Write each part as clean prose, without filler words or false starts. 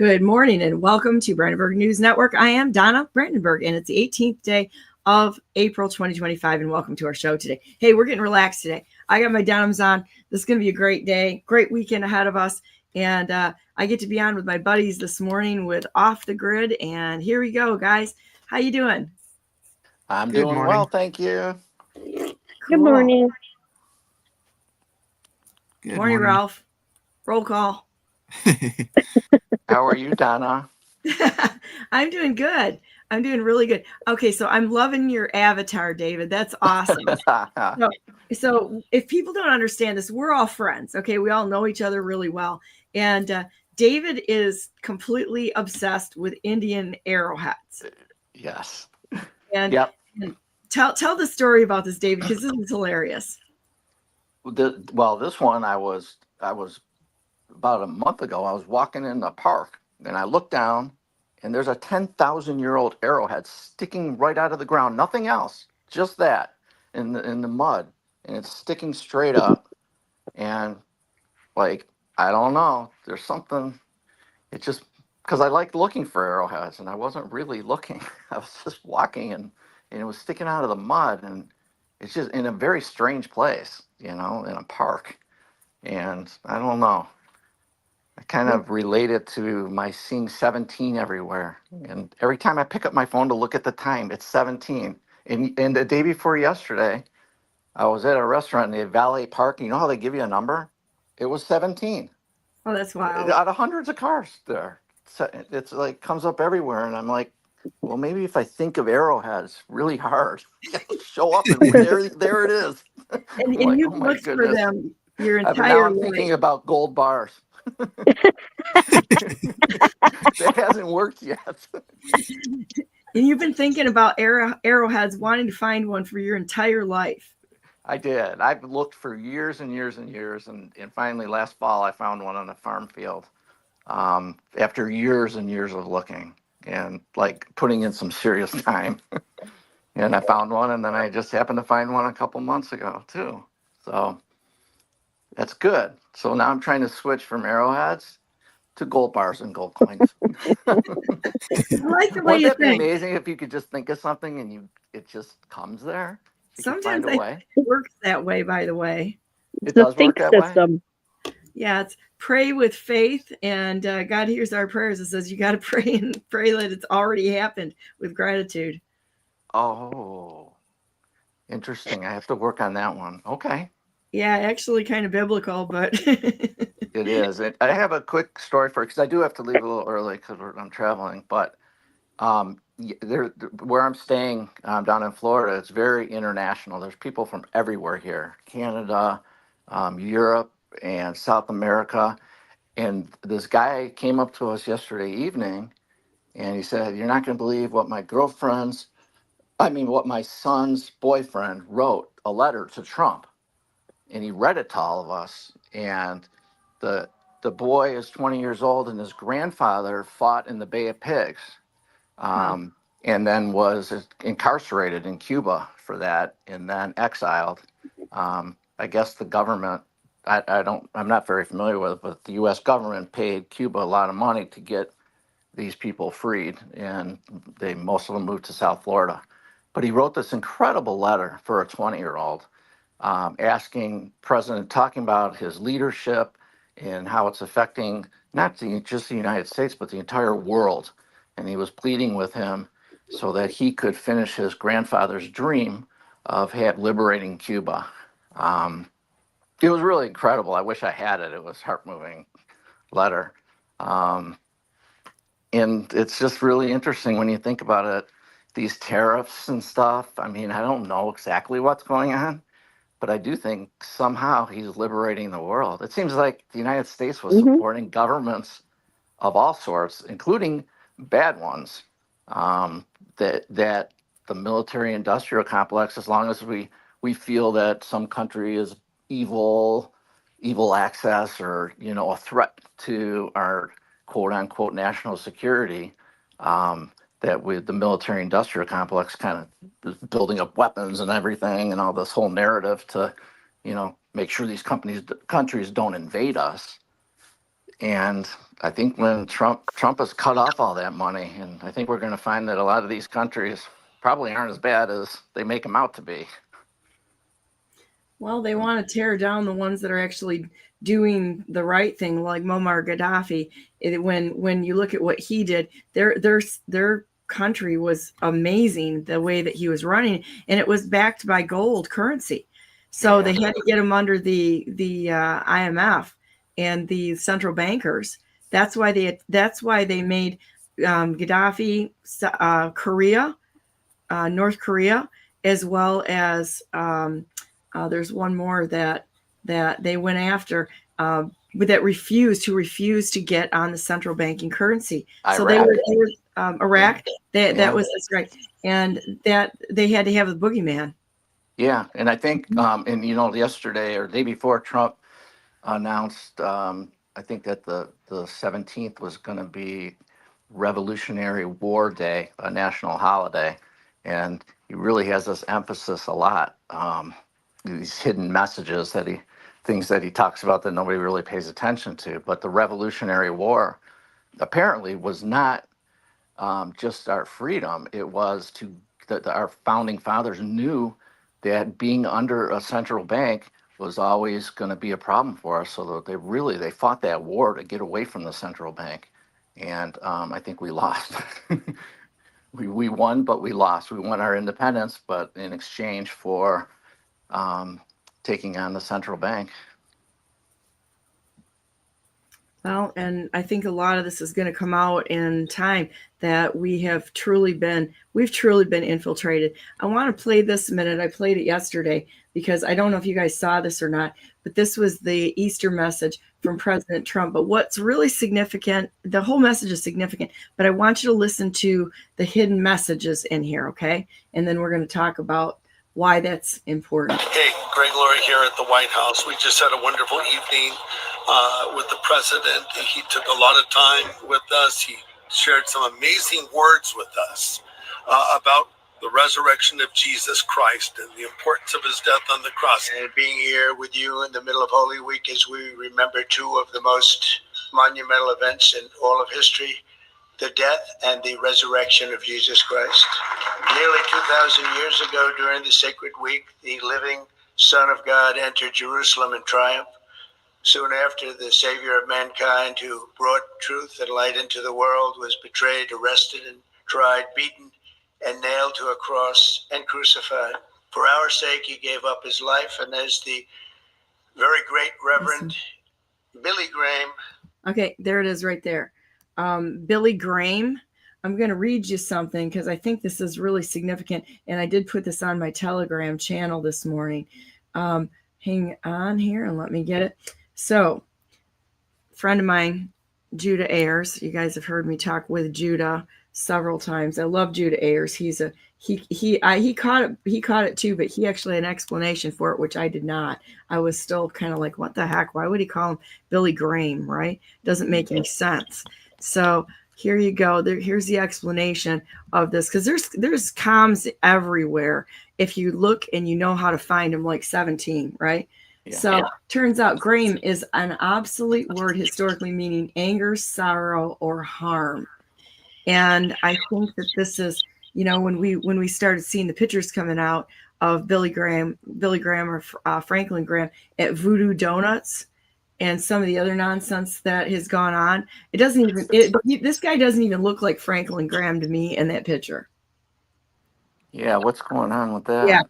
Good morning and welcome to Brandenburg News Network. I am Donna Brandenburg and it's the 18th day of April 2025 and welcome to our show today. Hey, we're getting relaxed today. I got my denims on. This is going to be a great day, great weekend ahead of us. And I get to be on with my buddies this morning with Off the Grid. And here we go, guys. How you doing? I'm doing well, thank you. Cool. Good morning. Good morning, Ralph. Roll call. How are you, Donna? I'm doing good. I'm doing really good. Okay, so I'm loving your avatar, David. That's awesome. So if people don't understand this, we're all friends. Okay, we all know each other really well. And David is completely obsessed with Indian arrowheads. Yes. And, yep. and tell the story about this, David, because this is hilarious. Well, this one I was about a month ago. I was walking in the park and I looked down, and there's a 10,000-year-old arrowhead sticking right out of the ground. Nothing else, just that in the mud, and it's sticking straight up. And like, I don't know, there's something. It just because I like looking for arrowheads, and I wasn't really looking. I was just walking, and it was sticking out of the mud, and it's just in a very strange place, in a park. And I don't know. I kind of relate it to my seeing 17 everywhere. And every time I pick up my phone to look at the time, it's 17. And the day before yesterday, I was at a restaurant in the valet parking. You know how they give you a number? It was 17. Oh, that's wild. Out of hundreds of cars there. It's like comes up everywhere. And I'm like, well, maybe if I think of arrowheads really hard, it'll show up and there it is. And like, you've looked for them your entire now I'm life. thinking about gold bars. That hasn't worked yet. And you've been thinking about arrowheads, wanting to find one for your entire life. I did. I've looked for years and years and years, and finally last fall I found one on a farm field. After years and years of looking and like putting in some serious time, and I found one, and then I just happened to find one a couple months ago too. So that's good. So now I'm trying to switch from arrowheads to gold bars and gold coins. I like the way Wouldn't you that be think. amazing if you could just think of something and it just comes there? Sometimes it works that way, by the way. It does work that way? Yeah, it's pray with faith, and God hears our prayers. It says you got to pray and pray that it's already happened with gratitude. Oh, interesting. I have to work on that one. Okay. Yeah, actually kind of biblical, but it is. I have a quick story for it because I do have to leave a little early because I'm traveling. But where I'm staying down in Florida, it's very international. There's people from everywhere here: Canada, Europe, and South America. And this guy came up to us yesterday evening, and he said, "You're not going to believe what what my son's boyfriend wrote a letter to Trump." And he read it to all of us. And the boy is 20 years old, and his grandfather fought in the Bay of Pigs, and then was incarcerated in Cuba for that, and then exiled. I guess the government, I'm not very familiar with it, but the U.S. government paid Cuba a lot of money to get these people freed, and most of them moved to South Florida. But he wrote this incredible letter for a 20-year-old. Talking about his leadership and how it's affecting not just the United States, but the entire world. And he was pleading with him so that he could finish his grandfather's dream of liberating Cuba. It was really incredible. I wish I had it. It was a heart-moving letter. And it's just really interesting when you think about it, these tariffs and stuff. I mean, I don't know exactly what's going on, but I do think somehow he's liberating the world. It seems like the United States was supporting governments of all sorts, including bad ones, that the military-industrial complex, as long as we feel that some country is evil access, or a threat to our quote-unquote national security, that with the military-industrial complex kind of building up weapons and everything, and all this whole narrative to, make sure these countries don't invade us. And I think when Trump has cut off all that money, and I think we're going to find that a lot of these countries probably aren't as bad as they make them out to be. Well, they want to tear down the ones that are actually doing the right thing, like Muammar Gaddafi. When you look at what he did, their country was amazing the way that he was running, and it was backed by gold currency. So they had to get him under the IMF and the central bankers. That's why they made Gaddafi Korea, North Korea, as well as there's one more that they went after, that refused to get on the central banking currency. Iraq. So they were Iraq. That was that's right, and that they had to have the boogeyman. Yeah, and I think, and yesterday or the day before, Trump announced, I think that the 17th was going to be Revolutionary War Day, a national holiday, and he really has this emphasis a lot. These hidden messages things that he talks about that nobody really pays attention to. But the Revolutionary War apparently was not just our freedom. It was our founding fathers knew that being under a central bank was always going to be a problem for us. So that they fought that war to get away from the central bank. And I think we lost. we won, but we lost. We won our independence, but in exchange for taking on the central bank. Well, and I think a lot of this is going to come out in time, that we've truly been infiltrated. I want to play this a minute. I played it yesterday because I don't know if you guys saw this or not, but this was the Easter message from President Trump. But what's really significant, the whole message is significant, but I want you to listen to the hidden messages in here, okay? And then we're going to talk about why that's important. Hey, Greg Laurie here at the White House. We just had a wonderful evening with the president. He took a lot of time with us. He shared some amazing words with us about the resurrection of Jesus Christ and the importance of his death on the cross. And being here with you in the middle of Holy Week as we remember two of the most monumental events in all of history, the death and the resurrection of Jesus Christ. Nearly 2,000 years ago during the sacred week, the living Son of God entered Jerusalem in triumph. Soon after, the Savior of mankind, who brought truth and light into the world, was betrayed, arrested, and tried, beaten, and nailed to a cross and crucified. For our sake, he gave up his life, and as the very great Reverend Billy Graham. Okay, there it is right there. Billy Graham. I'm going to read you something because I think this is really significant, and I did put this on my Telegram channel this morning. Hang on here and let me get it. So, friend of mine, Judah Ayers. You guys have heard me talk with Judah several times. I love Judah Ayers. He caught it too, but he actually had an explanation for it, which I did not. I was still kind of like, what the heck? Why would he call him Billy Graham? Right? Doesn't make any sense. So here you go. Here's the explanation of this, because there's comms everywhere. If you look and you know how to find them, like 17, right? Yeah. So turns out Graham is an obsolete word historically meaning anger, sorrow, or harm. And I think that this is, when we started seeing the pictures coming out of Billy Graham or Franklin Graham at Voodoo Donuts and some of the other nonsense that has gone on, this guy doesn't even look like Franklin Graham to me in that picture. Yeah, what's going on with that? Yeah,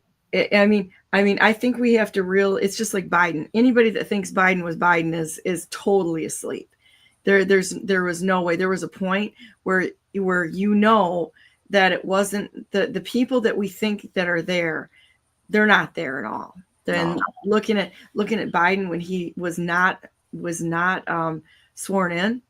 I think we have to it's just like Biden. Anybody that thinks Biden was Biden is totally asleep. There was no way. There was a point where that it wasn't the people that we think that are there, they're not there at all. Then looking at Biden when he was not sworn in.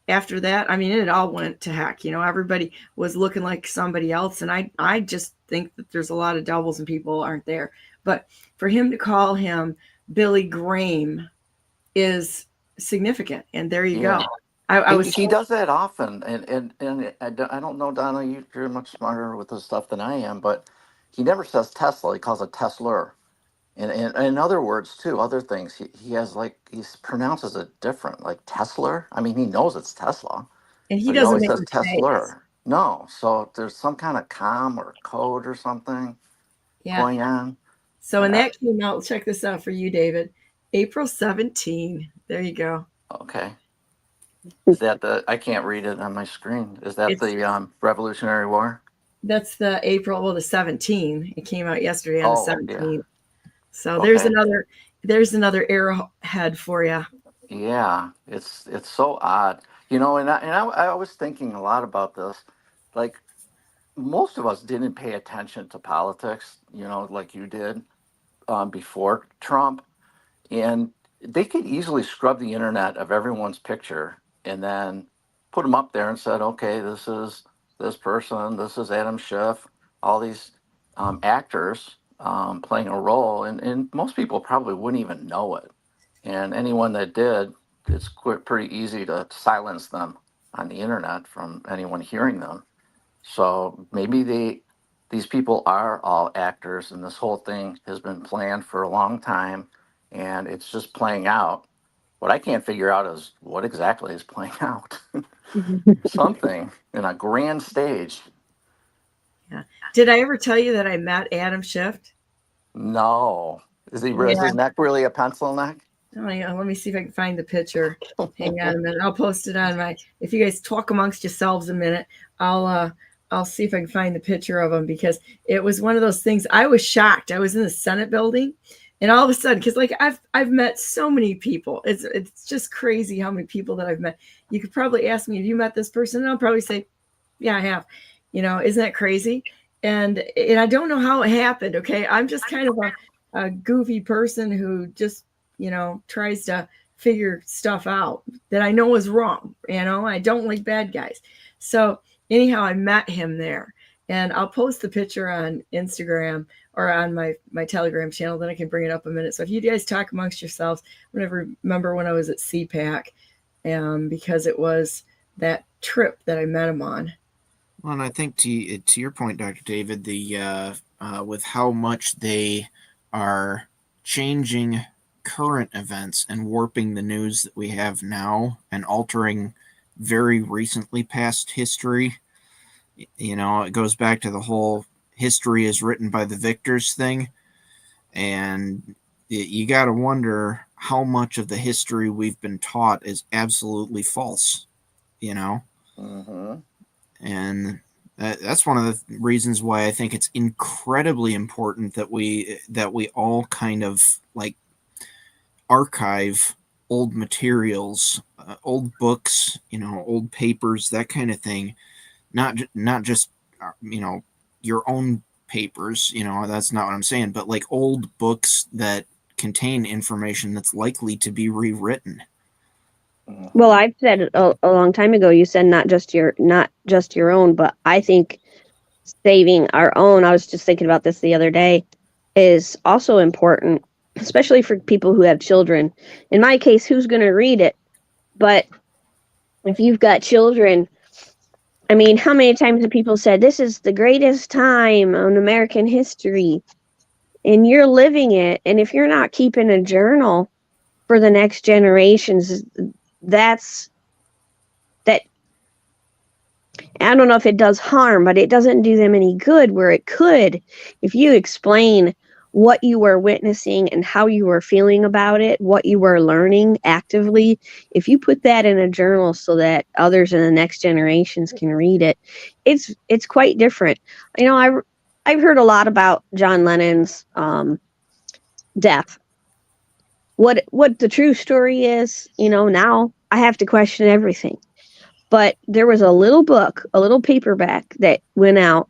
After that, it all went to heck. Everybody was looking like somebody else, and I just think that there's a lot of doubles and people aren't there. But for him to call him Billy Graham is significant, and there you go. He does that often, and I don't know, Donna, you're much smarter with this stuff than I am, but he never says Tesla. He calls it Tesla. And in other words, too, other things, he has like, he pronounces it different, like Tesla. I mean, he knows it's Tesla, And he but he doesn't always make says mistakes. Tesla. No, so there's some kind of com or code or something Yeah. going on. So when that came out, check this out for you, David. April 17. There you go. Okay. Is that I can't read it on my screen. Is that the Revolutionary War? That's the April, well, the 17th. It came out yesterday on the 17th. Yeah. So Okay. there's another arrowhead for you. Yeah, it's so odd, you know. And I was thinking a lot about this. Like, most of us didn't pay attention to politics, you know, like you did before Trump, and they could easily scrub the internet of everyone's picture and then put them up there and said, okay, this is this person, this is Adam Schiff, all these actors playing a role, and most people probably wouldn't even know it. And anyone that did, it's pretty easy to silence them on the internet from anyone hearing them. So maybe these people are all actors, and this whole thing has been planned for a long time, and it's just playing out. What I can't figure out is what exactly is playing out. Something in a grand stage. Yeah. Did I ever tell you that I met Adam Schiff? No. Is his neck really a pencil neck? Oh, yeah. Let me see if I can find the picture. Hang on a minute. I'll post it on if you guys talk amongst yourselves a minute, I'll see if I can find the picture of him, because it was one of those things. I was shocked. I was in the Senate building, and all of a sudden, because like I've met so many people. It's just crazy how many people that I've met. You could probably ask me, have you met this person? And I'll probably say, yeah, I have. You know, isn't that crazy? And I don't know how it happened. Okay. I'm just kind of a goofy person who just, you know, tries to figure stuff out that I know is wrong. You know, I don't like bad guys. So anyhow, I met him there, and I'll post the picture on Instagram or on my Telegram channel. Then I can bring it up a minute. So if you guys talk amongst yourselves, I'm going to remember when I was at CPAC, because it was that trip that I met him on. Well, and I think to your point, Dr. David, with how much they are changing current events and warping the news that we have now and altering very recently past history, you know, it goes back to the whole history is written by the victors thing. And you got to wonder how much of the history we've been taught is absolutely false, you know? Mm-hmm. And that's one of the reasons why I think it's incredibly important that we all kind of like archive old materials, old books, you know, old papers, that kind of thing. Not just, you know, your own papers, you know, that's not what I'm saying, but like old books that contain information that's likely to be rewritten. Well, I've said it a long time ago. You said not just your own, but I think saving our own, I was just thinking about this the other day, is also important, especially for people who have children. In my case, who's going to read it? But if you've got children, I mean, how many times have people said, this is the greatest time in American history, and you're living it. And if you're not keeping a journal for the next generations, that I don't know if it does harm, but it doesn't do them any good, where it could, if you explain what you were witnessing and how you were feeling about it, what you were learning actively, if you put that in a journal so that others in the next generations can read it, it's quite different. You know, I've heard a lot about John Lennon's death. What the true story is, you know, now I have to question everything. But there was a little book, a little paperback that went out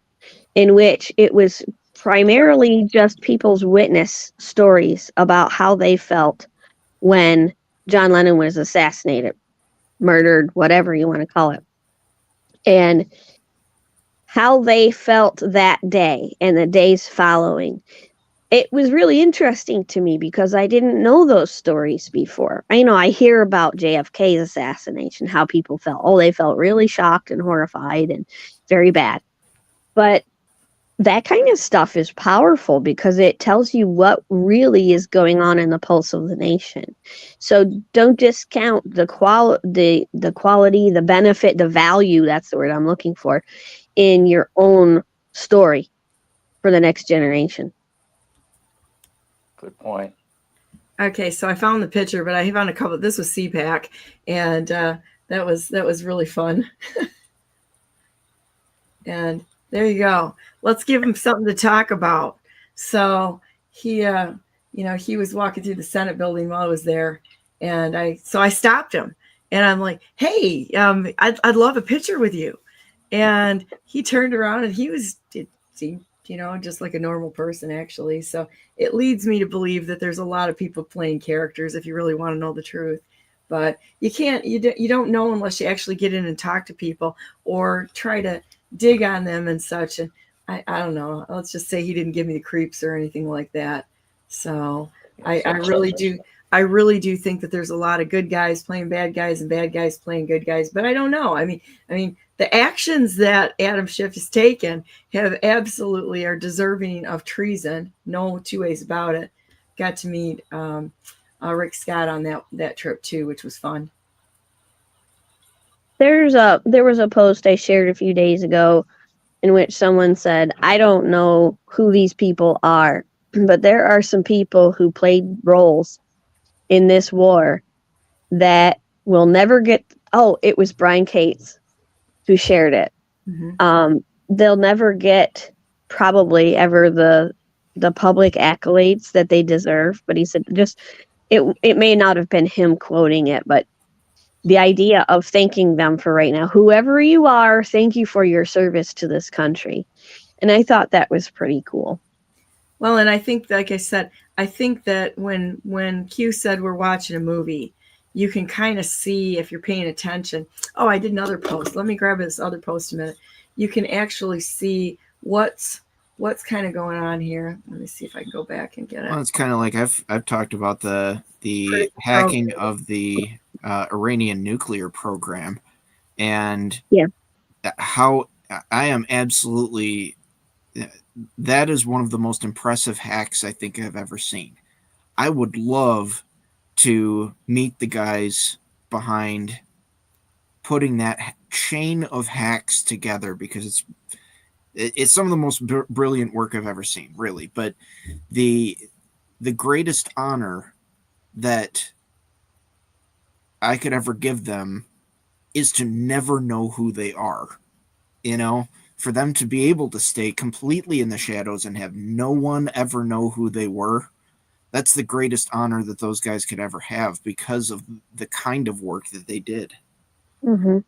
in which it was primarily just people's witness stories about how they felt when John Lennon was assassinated, murdered, whatever you want to call it, and how they felt that day and the days following. It was really interesting to me because I didn't know those stories before. I hear about JFK's assassination, how people felt. Oh, they felt really shocked and horrified and very bad. But that kind of stuff is powerful because it tells you what really is going on in the pulse of the nation. So don't discount the quality, the benefit, the value, that's the word I'm looking for, in your own story for the next generation. Good point. Okay, so I found the picture, but I found a couple. This was CPAC, and that was really fun. And there you go. Let's give him something to talk about. So he, he was walking through the Senate building while I was there, and I stopped him, and I'm like, "Hey, I'd love a picture with you." And he turned around, and he seemed, just like a normal person, actually. So it leads me to believe that there's a lot of people playing characters if you really want to know the truth. But you don't know unless you actually get in and talk to people or try to dig on them and such. And I don't know. Let's just say he didn't give me the creeps or anything like that. So I really do think that there's a lot of good guys playing bad guys and bad guys playing good guys. But I don't know. I mean, the actions that Adam Schiff has taken have absolutely are deserving of treason. No two ways about it. Got to meet Rick Scott on that trip too, which was fun. There was a post I shared a few days ago in which someone said, I don't know who these people are, but there are some people who played roles in this war that will never get. Oh, it was Brian Cates who shared it. Mm-hmm. They'll never get probably ever the public accolades that they deserve. But he said, it may not have been him quoting it, but the idea of thanking them for right now, whoever you are, thank you for your service to this country. And I thought that was pretty cool. Well, and I think, like I said, I think that when Q said we're watching a movie, you can kind of see if you're paying attention. Oh, I did another post. Let me grab this other post a minute. You can actually see what's kind of going on here. Let me see if I can go back and get it. Well, it's kind of like I've talked about the hacking of the Iranian nuclear program, and how I am absolutely, that is one of the most impressive hacks I think I've ever seen. I would love to meet the guys behind putting that chain of hacks together, because it's some of the most brilliant work I've ever seen, really. But the greatest honor that I could ever give them is to never know who they are. For them to be able to stay completely in the shadows and have no one ever know who they were, that's the greatest honor that those guys could ever have, because of the kind of work that they did. Mm-hmm.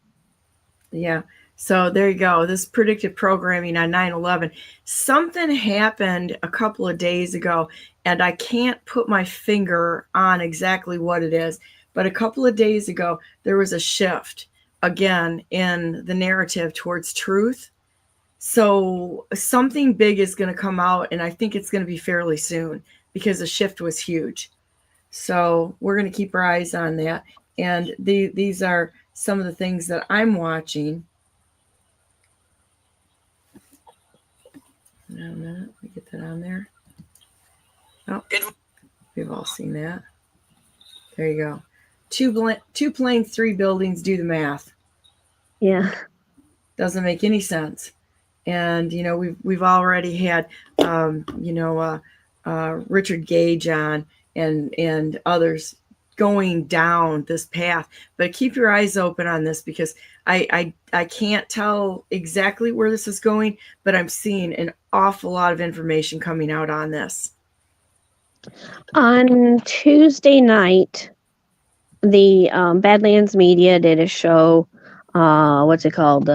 Yeah. So there you go. This predictive programming on 9/11. Something happened a couple of days ago, and I can't put my finger on exactly what it is. But a couple of days ago, there was a shift again in the narrative towards truth. So something big is going to come out, and I think it's going to be fairly soon, because the shift was huge. So we're going to keep our eyes on that. And these are some of the things that I'm watching. Now a minute, let me get that on there. Oh, we've all seen that. There you go. 2 planes, 3 buildings. Do the math. Yeah, doesn't make any sense. And we've already had Richard Gage on and others going down this path. But keep your eyes open on this, because I can't tell exactly where this is going, but I'm seeing an awful lot of information coming out on this. On Tuesday night, the Badlands Media did a show, what's it called,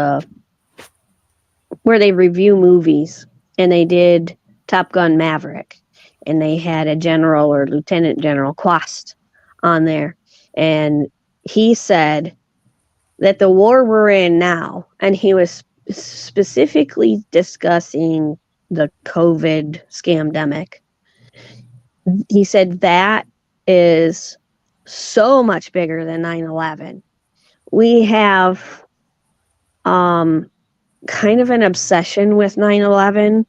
where they review movies, and they did Top Gun Maverick, and they had a general or Lieutenant General Quast on there, and he said that the war we're in now, and he was specifically discussing the COVID scamdemic, he said that is so much bigger than 9/11. We have kind of an obsession with 9/11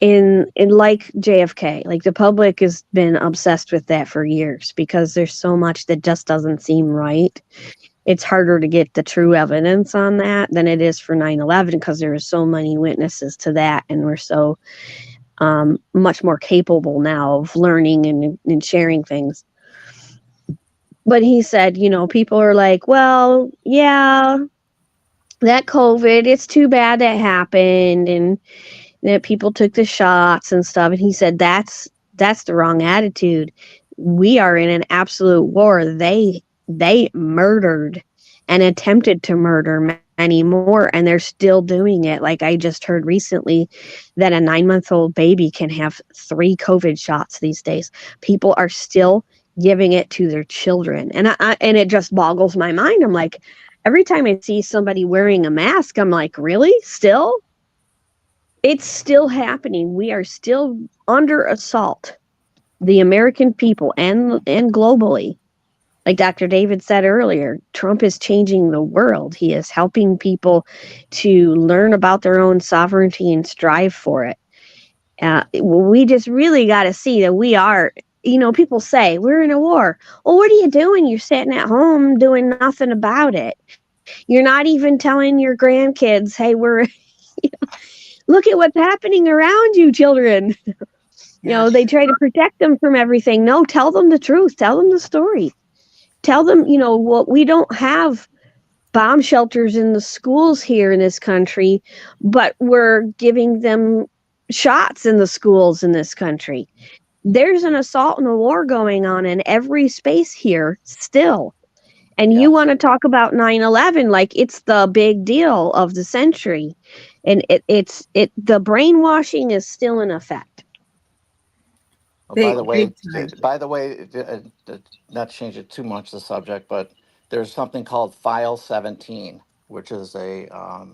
in like JFK, like the public has been obsessed with that for years because there's so much that just doesn't seem right. It's harder to get the true evidence on that than it is for 9/11 because there are so many witnesses to that, and we're so much more capable now of learning and sharing things. But he said, people are like, well, yeah, that COVID, it's too bad that happened, and that people took the shots and stuff. And he said, that's the wrong attitude. We are in an absolute war. They murdered and attempted to murder many more, and they're still doing it. Like I just heard recently that a 9-month-old baby can have 3 COVID shots these days. People are still giving it to their children, and and it just boggles my mind. I'm like, every time I see somebody wearing a mask, I'm like, really? Still? It's still happening. We are still under assault, the American people and globally. Like Dr. David said earlier, Trump is changing the world. He is helping people to learn about their own sovereignty and strive for it. We just really got to see that we are, people say, we're in a war. Well, what are you doing? You're sitting at home doing nothing about it. You're not even telling your grandkids, hey, look at what's happening around you, children. They try to protect them from everything. No, tell them the truth. Tell them the story. Tell them, we don't have bomb shelters in the schools here in this country, but we're giving them shots in the schools in this country. There's an assault and a war going on in every space here still. And you want to talk about 9/11 like it's the big deal of the century. And the brainwashing is still in effect. By the way, not to change it too much the subject, but there's something called File 17, which is a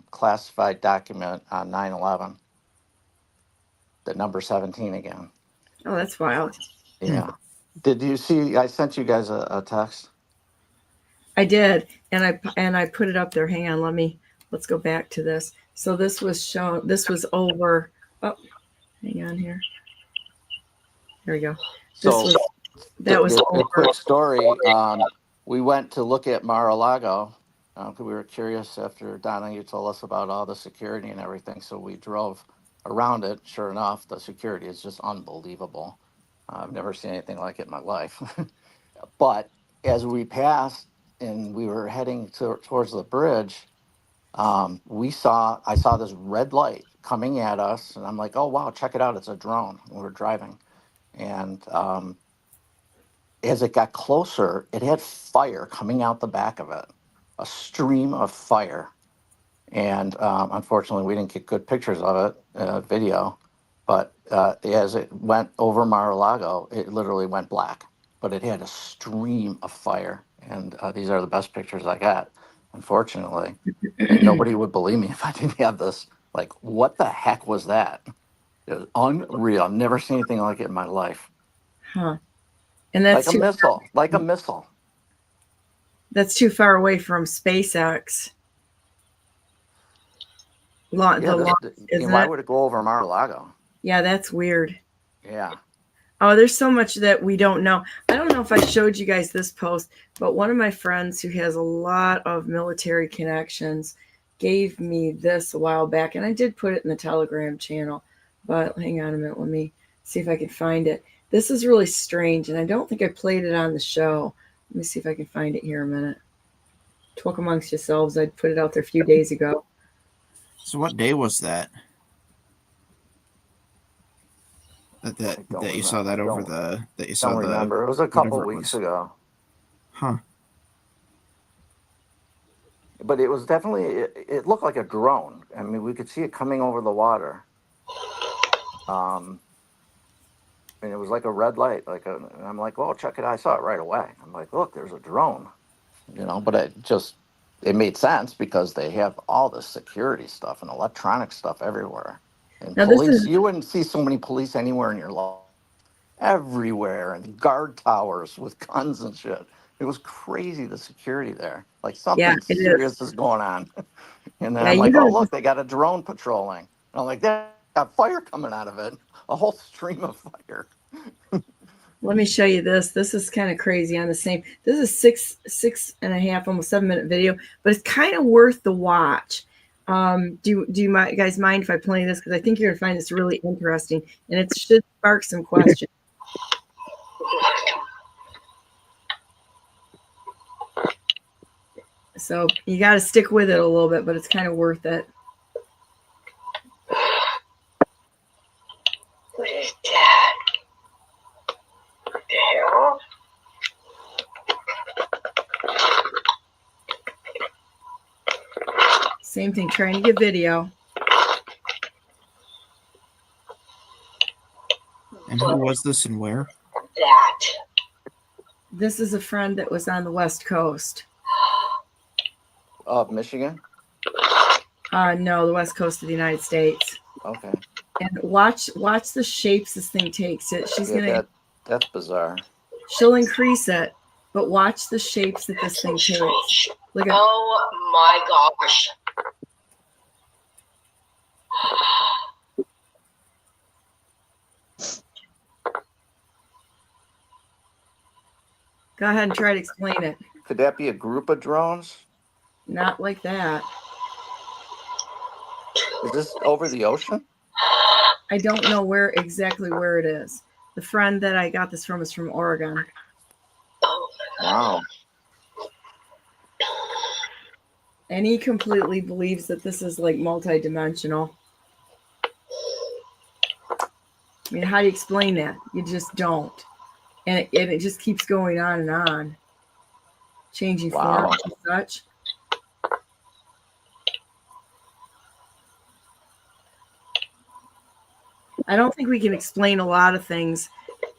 classified document on 9/11. The number 17 again. Oh, that's wild. Yeah. Did you see? I sent you guys a text. I did, and I put it up there. Hang on, let's go back to this. So this was shown. This was over. Oh, hang on here. Here we go. That was a quick story. We went to look at Mar-a-Lago because we were curious after Donna, you told us about all the security and everything. So we drove around it. Sure enough, the security is just unbelievable. I've never seen anything like it in my life. But as we passed and we were heading towards the bridge, I saw this red light coming at us, and I'm like, oh wow, check it out, it's a drone. And we were driving, and as it got closer, it had fire coming out the back of it, a stream of fire. And unfortunately, we didn't get good pictures of it, video. But as it went over Mar-a-Lago, it literally went black. But it had a stream of fire. And these are the best pictures I got, unfortunately. And nobody would believe me if I didn't have this. Like, what the heck was that? It was unreal. I've never seen anything like it in my life. Huh. And that's like a missile. That's too far away from SpaceX. Why would it go over Mar-a-Lago? Yeah, that's weird. Yeah. Oh, there's so much that we don't know. I don't know if I showed you guys this post, but one of my friends who has a lot of military connections gave me this a while back, and I did put it in the Telegram channel. But hang on a minute. Let me see if I can find it. This is really strange, and I don't think I played it on the show. Let me see if I can find it here a minute. Talk amongst yourselves. I put it out there a few days ago. So what day was that? That you saw that over the that you saw don't remember. It was a couple weeks ago. Huh. But it was definitely it looked like a drone. I mean, we could see it coming over the water. And it was like a red light, and I'm like, "Oh, check it out." I saw it right away. I'm like, "Look, there's a drone." But it made sense because they have all the security stuff and electronic stuff everywhere. And now police, you wouldn't see so many police anywhere in your life. Everywhere, and guard towers with guns and shit. It was crazy, the security there. Like something serious is going on. And then I'm like, oh, look, they got a drone patrolling. And I'm like, that's got fire coming out of it, a whole stream of fire. Let me show you this. This is kind of crazy on the same. This is six and a half, almost 7-minute video, but it's kind of worth the watch. Do you guys mind if I play this? Because I think you're going to find this really interesting, and it should spark some questions. So you got to stick with it a little bit, but it's kind of worth it. What is that? What the hell? Same thing, trying to get video. And who was this and where? That. This is a friend that was on the West Coast. Of Michigan? No, the West Coast of the United States. Okay. And watch the shapes this thing takes. She's gonna. That's bizarre. She'll increase it, but watch the shapes that this thing takes. Look at. Oh my gosh. Go ahead and try to explain it. Could that be a group of drones? Not like that. Is this over the ocean? I don't know exactly where it is. The friend that I got this from is from Oregon. Wow. And he completely believes that this is like multi-dimensional. I mean, how do you explain that? You just don't. And it just keeps going on and on. Changing forms and such. I don't think we can explain a lot of things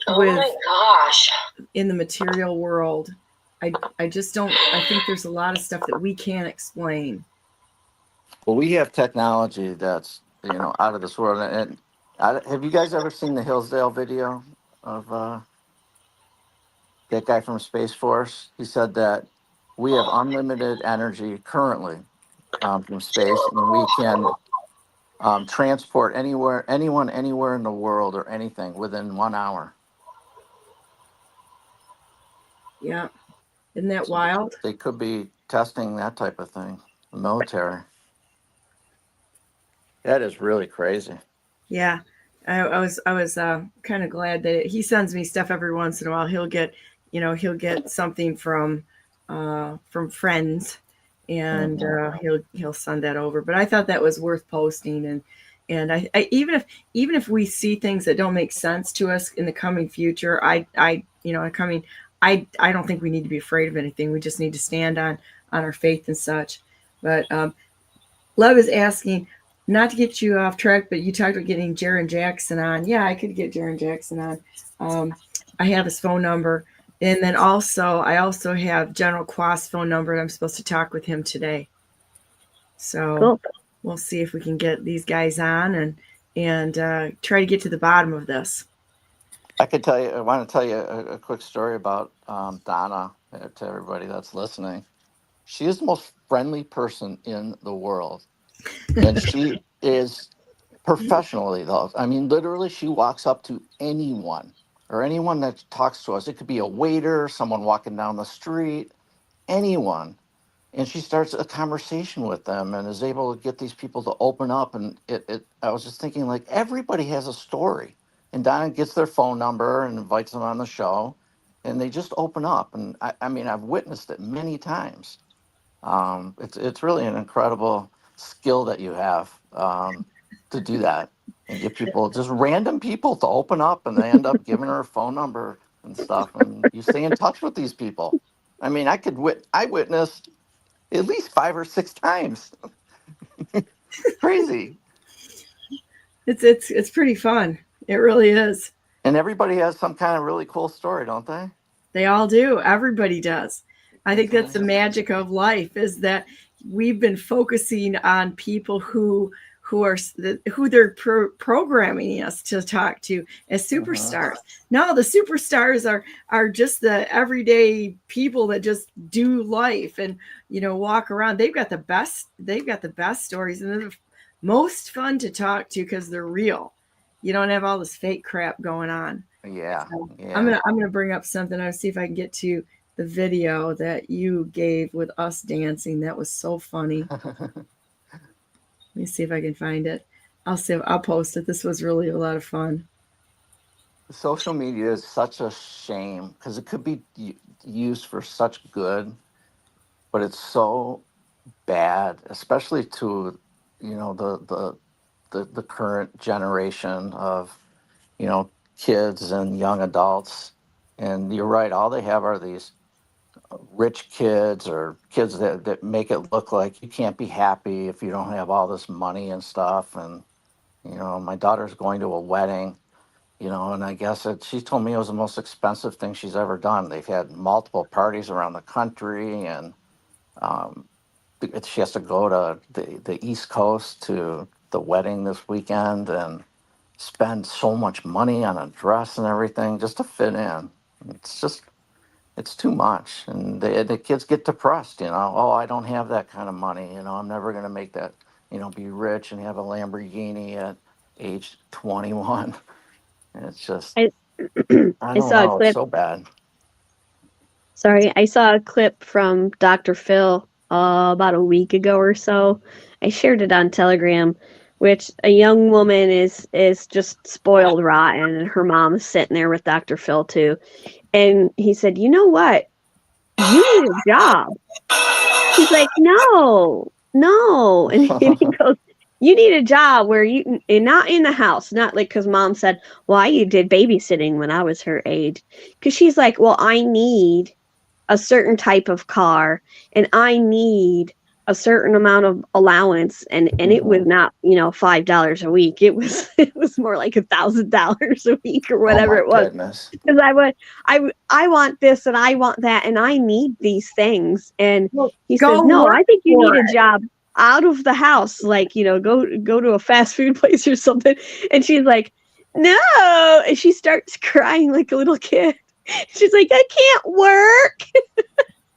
Oh my gosh. in the material world. I just don't. I think there's a lot of stuff that we can't explain. Well, we have technology that's, out of this world. And have you guys ever seen the Hillsdale video of that guy from Space Force? He said that we have unlimited energy currently from space, and we can transport anyone anywhere in the world or anything within 1 hour. Yeah. Isn't that wild? They could be testing that type of thing, the military. That is really crazy. Yeah. I was kind of glad that he sends me stuff every once in a while. He'll get something from friends, and he'll send that over. But I thought that was worth posting, and I even if we see things that don't make sense to us in the coming future, I don't think we need to be afraid of anything. We just need to stand on our faith and such. But Love is asking, not to get you off track, but you talked about getting Jaron Jackson on. Yeah, I could get Jaron Jackson on. I have his phone number. And then I also have General Quast's phone number, and I'm supposed to talk with him today. So cool. We'll see if we can get these guys on and try to get to the bottom of this. I want to tell you a quick story about Donna, to everybody that's listening. She is the most friendly person in the world. And she is professionally, though. I mean, literally, she walks up to anyone or anyone that talks to us. It could be a waiter, someone walking down the street, anyone. And she starts a conversation with them and is able to get these people to open up. And I was just thinking, like, everybody has a story. And Donna gets their phone number and invites them on the show, and they just open up. And I mean, I've witnessed it many times. It's really an incredible skill that you have to do that and get people, just random people, to open up, and they end up giving her a phone number and stuff. And you stay in touch with these people. I mean, I witnessed at least 5 or 6 times. Crazy. It's pretty fun. It really is. And everybody has some kind of really cool story, don't they? They all do. Everybody does. I think that's the magic of life, is that we've been focusing on people who they're programming us to talk to as superstars. No, the superstars are just the everyday people that just do life and walk around. They've got the best stories, and most fun to talk to because they're real. You don't have all this fake crap going on. Yeah, So yeah. I'm gonna bring up something. I'll see if I can get to the video that you gave with us dancing. That was so funny. Let me see if I can find it. I'll post it. This was really a lot of fun. Social media is such a shame because it could be used for such good, but it's so bad, especially to, you know, the current generation of, you know, kids and young adults. And you're right, all they have are these rich kids or kids that make it look like you can't be happy if you don't have all this money and stuff. And, you know, my daughter's going to a wedding, you know, and I guess she told me it was the most expensive thing she's ever done. They've had multiple parties around the country, and she has to go to the East Coast to the wedding this weekend and spend so much money on a dress and everything just to fit in. It's too much. And the kids get depressed, you know. Oh, I don't have that kind of money. You know, I'm never going to make that, you know, be rich and have a Lamborghini at age 21. And it's just, I I I don't saw a know. It's clip. so bad. Sorry, I saw a clip from Dr. Phil about a week ago or so. I shared it on Telegram, which a young woman is just spoiled rotten, and her mom is sitting there with Dr. Phil too. And he said, "You know what? You need a job." She's like, "No, no," and he goes, "You need a job where you and not in the house, not like because mom said, well, I did babysitting when I was her age." Because she's like, "Well, I need a certain type of car and I need a certain amount of allowance," and it was not, you know, $5 a week. It was more like $1,000 a week or whatever Oh it my was. goodness. Because I want this and I want that and I need these things. And Well, he go says, "No, work I think you for need a it." job out of the house, like, you know, go to a fast food place or something." And she's like, "No," and she starts crying like a little kid. She's like, "I can't work."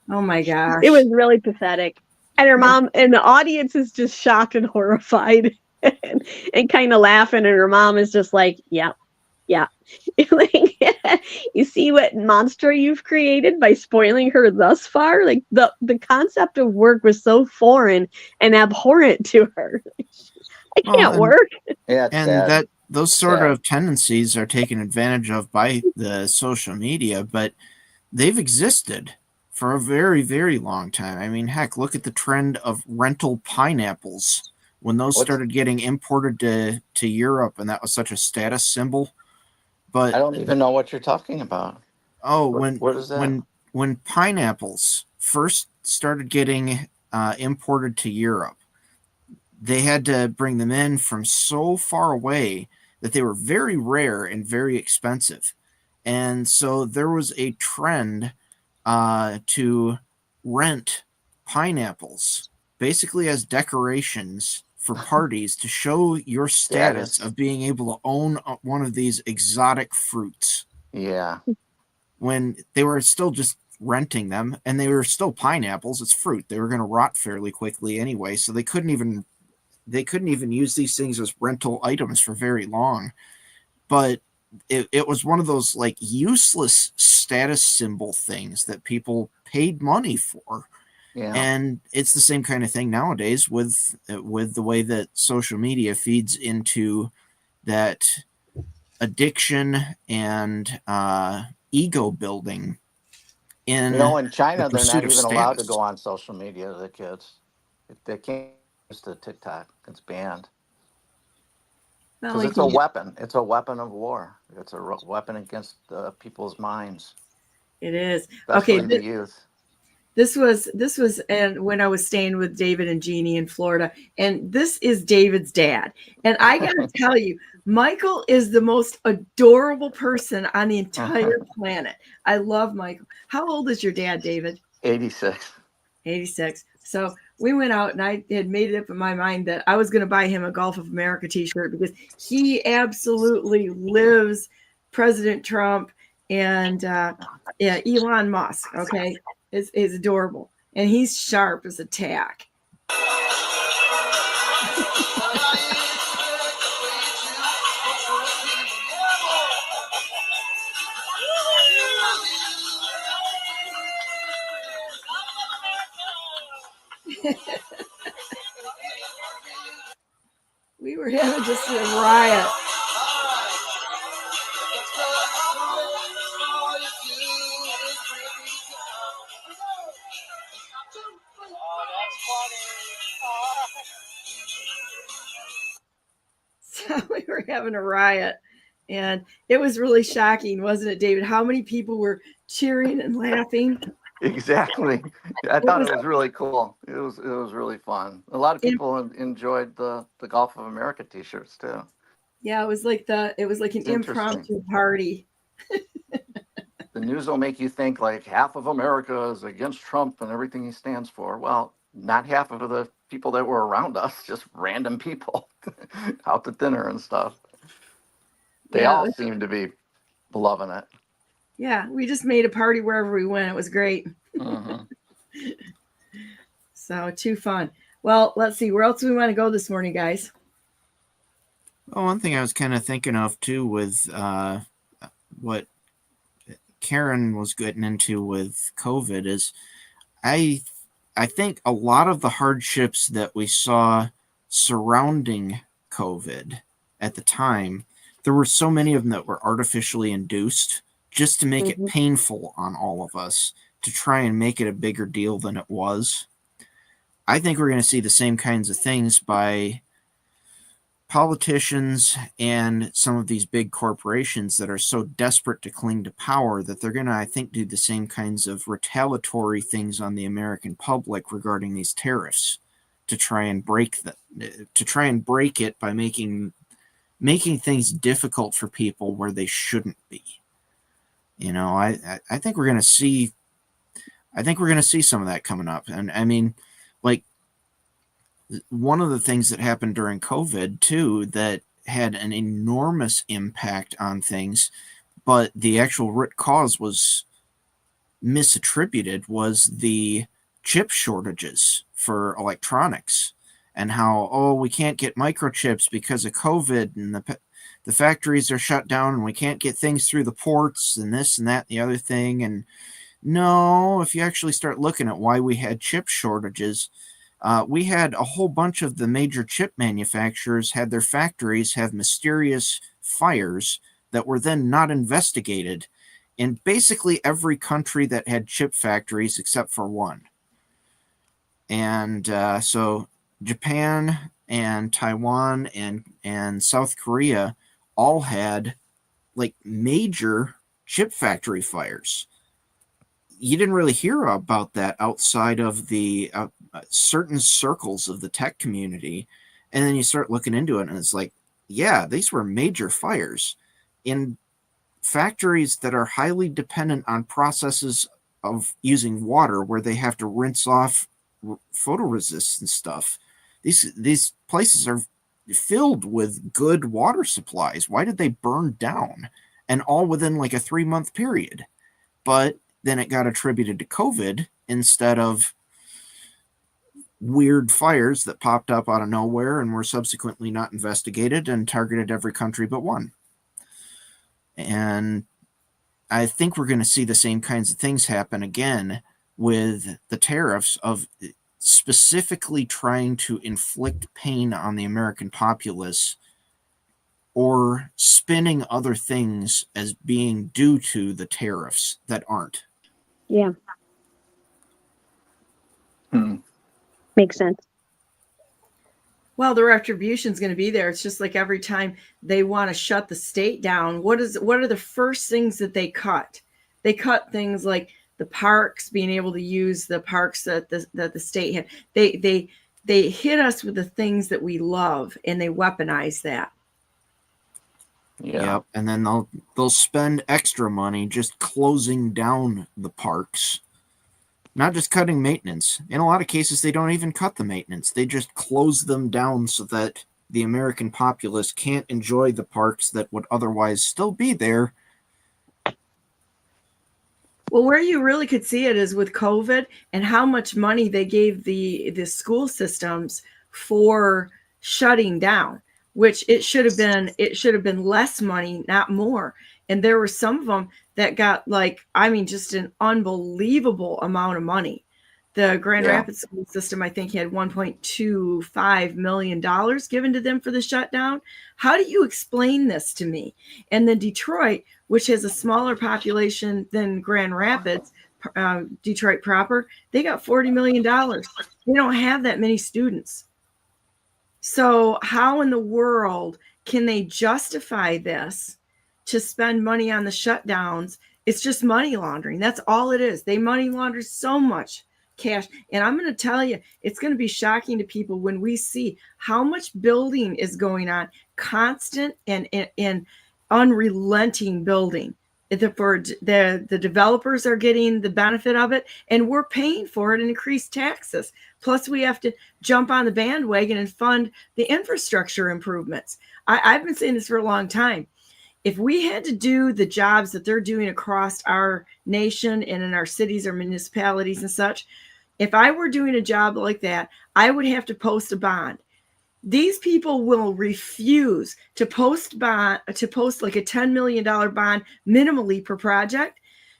Oh my gosh. It was really pathetic. And her mom and the audience is just shocked and horrified and kind of laughing. And her mom is just like, "Yeah, yeah." Like, you see what monster you've created by spoiling her thus far? Like the concept of work was so foreign and abhorrent to her. I can't work. Yeah, it's And sad. those sort of tendencies are taken advantage of by the social media, but they've existed for a very, very long time. I mean, heck, look at the trend of rental pineapples when those started getting imported to Europe, and that was such a status symbol. But I don't even know what you're talking about. Oh, what is that? when pineapples first started getting imported to Europe, they had to bring them in from so far away that they were very rare and very expensive. And so there was a trend to rent pineapples basically as decorations for parties to show your status of being able to own one of these exotic fruits. Yeah. When they were still just renting them, and they were still pineapples, it's fruit. They were going to rot fairly quickly anyway, so they couldn't even use these things as rental items for very long. But it was one of those like useless status symbol things that people paid money for. Yeah. And it's the same kind of thing nowadays with the way that social media feeds into that addiction and ego building. In China, they're not even allowed to status. go on social media. The kids, they can't use the TikTok. It's banned. Because it's a weapon. It's a weapon of war. It's a weapon against people's minds. It is. Especially the youth. This was and when I was staying with David and Jeannie in Florida, and this is David's dad. And I gotta tell you, Michael is the most adorable person on the entire planet. I love Michael. How old is your dad, David? 86. 86. So we went out and I had made it up in my mind that I was going to buy him a Gulf of America t-shirt because he absolutely lives President Trump and Elon Musk. Okay. Is adorable. And he's sharp as a tack. This is a riot. So we were having a riot, and it was really shocking, wasn't it, David? How many people were cheering and laughing? Exactly. I thought it was really cool. It was really fun. A lot of people enjoyed the Gulf of America T-shirts too. Yeah, it was like an impromptu party. The news will make you think like half of America is against Trump and everything he stands for. Well, not half of the people that were around us, just random people out to dinner and stuff. They all seem to be loving it. Yeah, we just made a party wherever we went. It was great. Mm-hmm. So, too fun. Well, let's see. Where else do we want to go this morning, guys? Well, one thing I was kind of thinking of, too, with what Karen was getting into with COVID is I think a lot of the hardships that we saw surrounding COVID at the time, there were so many of them that were artificially induced just to make it painful on all of us, to try and make it a bigger deal than it was. I think we're going to see the same kinds of things by politicians and some of these big corporations that are so desperate to cling to power that they're going to, I think, do the same kinds of retaliatory things on the American public regarding these tariffs to try and break it by making things difficult for people where they shouldn't be. You know, I think we're going to see some of that coming up. And I mean, like, one of the things that happened during COVID too that had an enormous impact on things, but the actual root cause was misattributed, was the chip shortages for electronics, and how, we can't get microchips because of COVID, and the factories are shut down and we can't get things through the ports and this and that and the other thing. And no, if you actually start looking at why we had chip shortages, we had a whole bunch of the major chip manufacturers had their factories have mysterious fires that were then not investigated in basically every country that had chip factories except for one. And so Japan and Taiwan and South Korea all had like major chip factory fires. You didn't really hear about that outside of the certain circles of the tech community. And then you start looking into it and it's like, yeah, these were major fires in factories that are highly dependent on processes of using water where they have to rinse off photoresist and stuff. These places are filled with good water supplies. Why did they burn down? And all within like a 3-month period. But then it got attributed to COVID instead of weird fires that popped up out of nowhere and were subsequently not investigated and targeted every country but one. And I think we're going to see the same kinds of things happen again with the tariffs, of specifically trying to inflict pain on the American populace or spinning other things as being due to the tariffs that aren't. Yeah. Makes sense. Well, the retribution is going to be there. It's just like every time they want to shut the state down, what are the first things that they cut? They cut things like the parks, being able to use the parks that the state had. They hit us with the things that we love, and they weaponize that. Yeah. Yep. And then they'll spend extra money just closing down the parks. Not just cutting maintenance. In a lot of cases, they don't even cut the maintenance. They just close them down so that the American populace can't enjoy the parks that would otherwise still be there. Well, where you really could see it is with COVID and how much money they gave the school systems for shutting down, which it should have been less money, not more. And there were some of them that got just an unbelievable amount of money The Grand Yeah. Rapids school system, I think, had $1.25 million given to them for the shutdown. How do you explain this to me? And then Detroit, which has a smaller population than Grand Rapids, Detroit proper, they got $40 million. They don't have that many students. So how in the world can they justify this to spend money on the shutdowns? It's just money laundering. That's all it is. They money launder so much cash. And I'm going to tell you, it's going to be shocking to people when we see how much building is going on, constant and unrelenting building. The developers are getting the benefit of it, and we're paying for it in increased taxes. Plus, we have to jump on the bandwagon and fund the infrastructure improvements. I've been saying this for a long time. If we had to do the jobs that they're doing across our nation and in our cities or municipalities and such, if I were doing a job like that, I would have to post a bond. These people will refuse to post like a $10 million bond minimally per project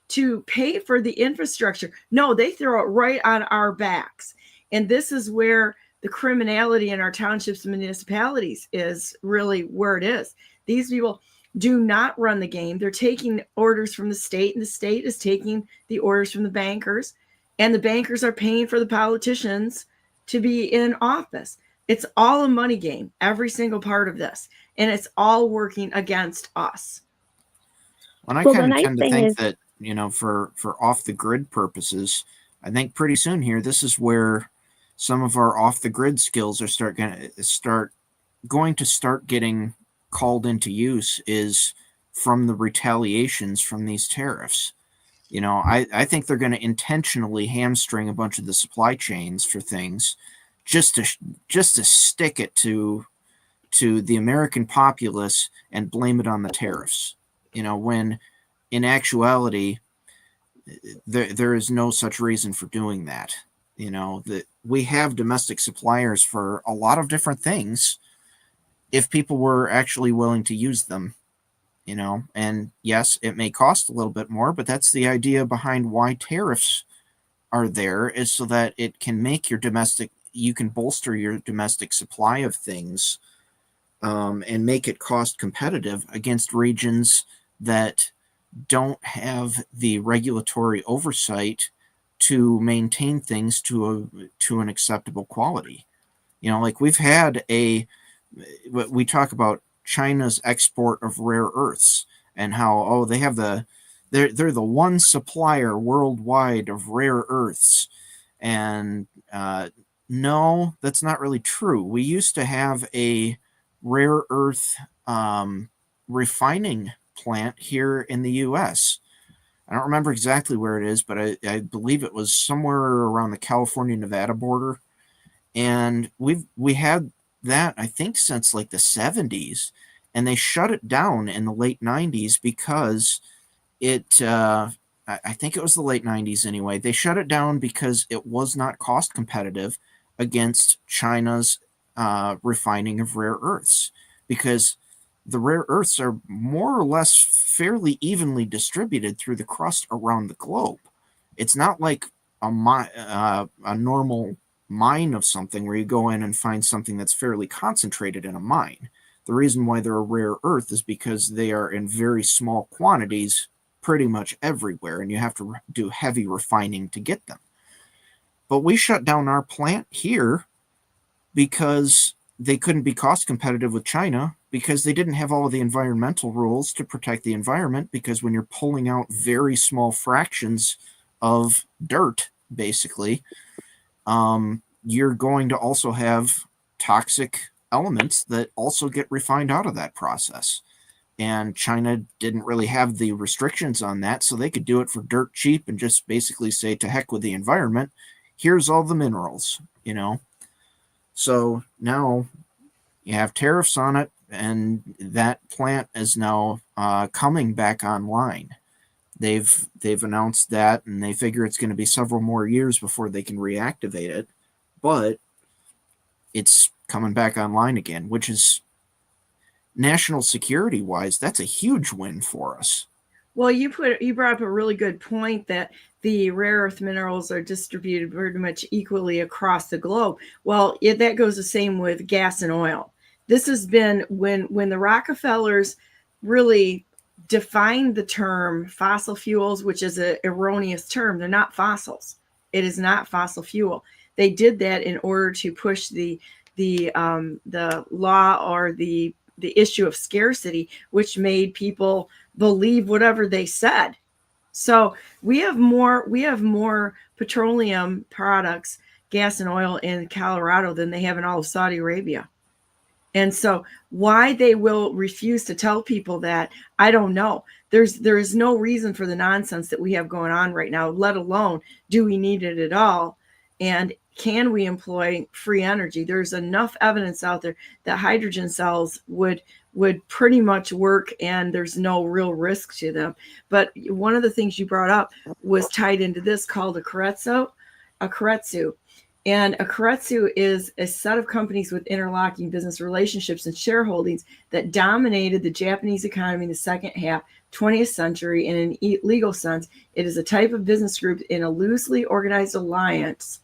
to pay for the infrastructure. No, they throw it right on our backs. And this is where the criminality in our townships and municipalities is really where it is. These people do not run the game. They're taking orders from the state, and the state is taking the orders from the bankers, and the bankers are paying for the politicians to be in office. It's all a money game, every single part of this, and it's all working against us. And I kind of tend to think that, for off the grid purposes, I think pretty soon here, this is where some of our off the grid skills are going to start getting called into use, is from the retaliations from these tariffs. I think they're going to intentionally hamstring a bunch of the supply chains for things just to stick it to the American populace and blame it on the tariffs. When in actuality, there is no such reason for doing that. That we have domestic suppliers for a lot of different things if people were actually willing to use them. And yes, it may cost a little bit more, but that's the idea behind why tariffs are there, is so that it can make you can bolster your domestic supply of things, and make it cost competitive against regions that don't have the regulatory oversight to maintain things to an acceptable quality. Like we've had we talk about China's export of rare earths and how, they have they're the one supplier worldwide of rare earths. And no, that's not really true. We used to have a rare earth refining plant here in the U.S. I don't remember exactly where it is, but I believe it was somewhere around the California-Nevada border. And we had that, I think, since like the 70s, and they shut it down in the late 90s because I think it was the late 90s anyway. They shut it down because it was not cost competitive against China's refining of rare earths, because the rare earths are more or less fairly evenly distributed through the crust around the globe. It's not like a normal mine of something where you go in and find something that's fairly concentrated in a mine. The reason why they're a rare earth is because they are in very small quantities pretty much everywhere, and you have to do heavy refining to get them. But we shut down our plant here because they couldn't be cost competitive with China, because they didn't have all of the environmental rules to protect the environment, because when you're pulling out very small fractions of dirt, basically, you're going to also have toxic elements that also get refined out of that process. And China didn't really have the restrictions on that, so they could do it for dirt cheap and just basically say, to heck with the environment, here's all the minerals, So now you have tariffs on it, and that plant is now coming back online. They've announced that, and they figure it's going to be several more years before they can reactivate it, but it's coming back online again, which is, national security wise, that's a huge win for us. Well, you brought up a really good point that the rare earth minerals are distributed pretty much equally across the globe. Well, that goes the same with gas and oil. This has been when the Rockefellers really defined the term fossil fuels, which is an erroneous term. They're not fossils. It is not fossil fuel. They did that in order to push the law or the issue of scarcity, which made people believe whatever they said. So we have more petroleum products, gas and oil in Colorado than they have in all of Saudi Arabia. And so why they will refuse to tell people that, I don't know. There is no reason for the nonsense that we have going on right now, let alone do we need it at all? And can we employ free energy? There's enough evidence out there that hydrogen cells would pretty much work, and there's no real risk to them. But one of the things you brought up was tied into this, called a keiretsu. And a keiretsu is a set of companies with interlocking business relationships and shareholdings that dominated the Japanese economy in the second half 20th century. In an legal sense, it is a type of business group in a loosely organized alliance.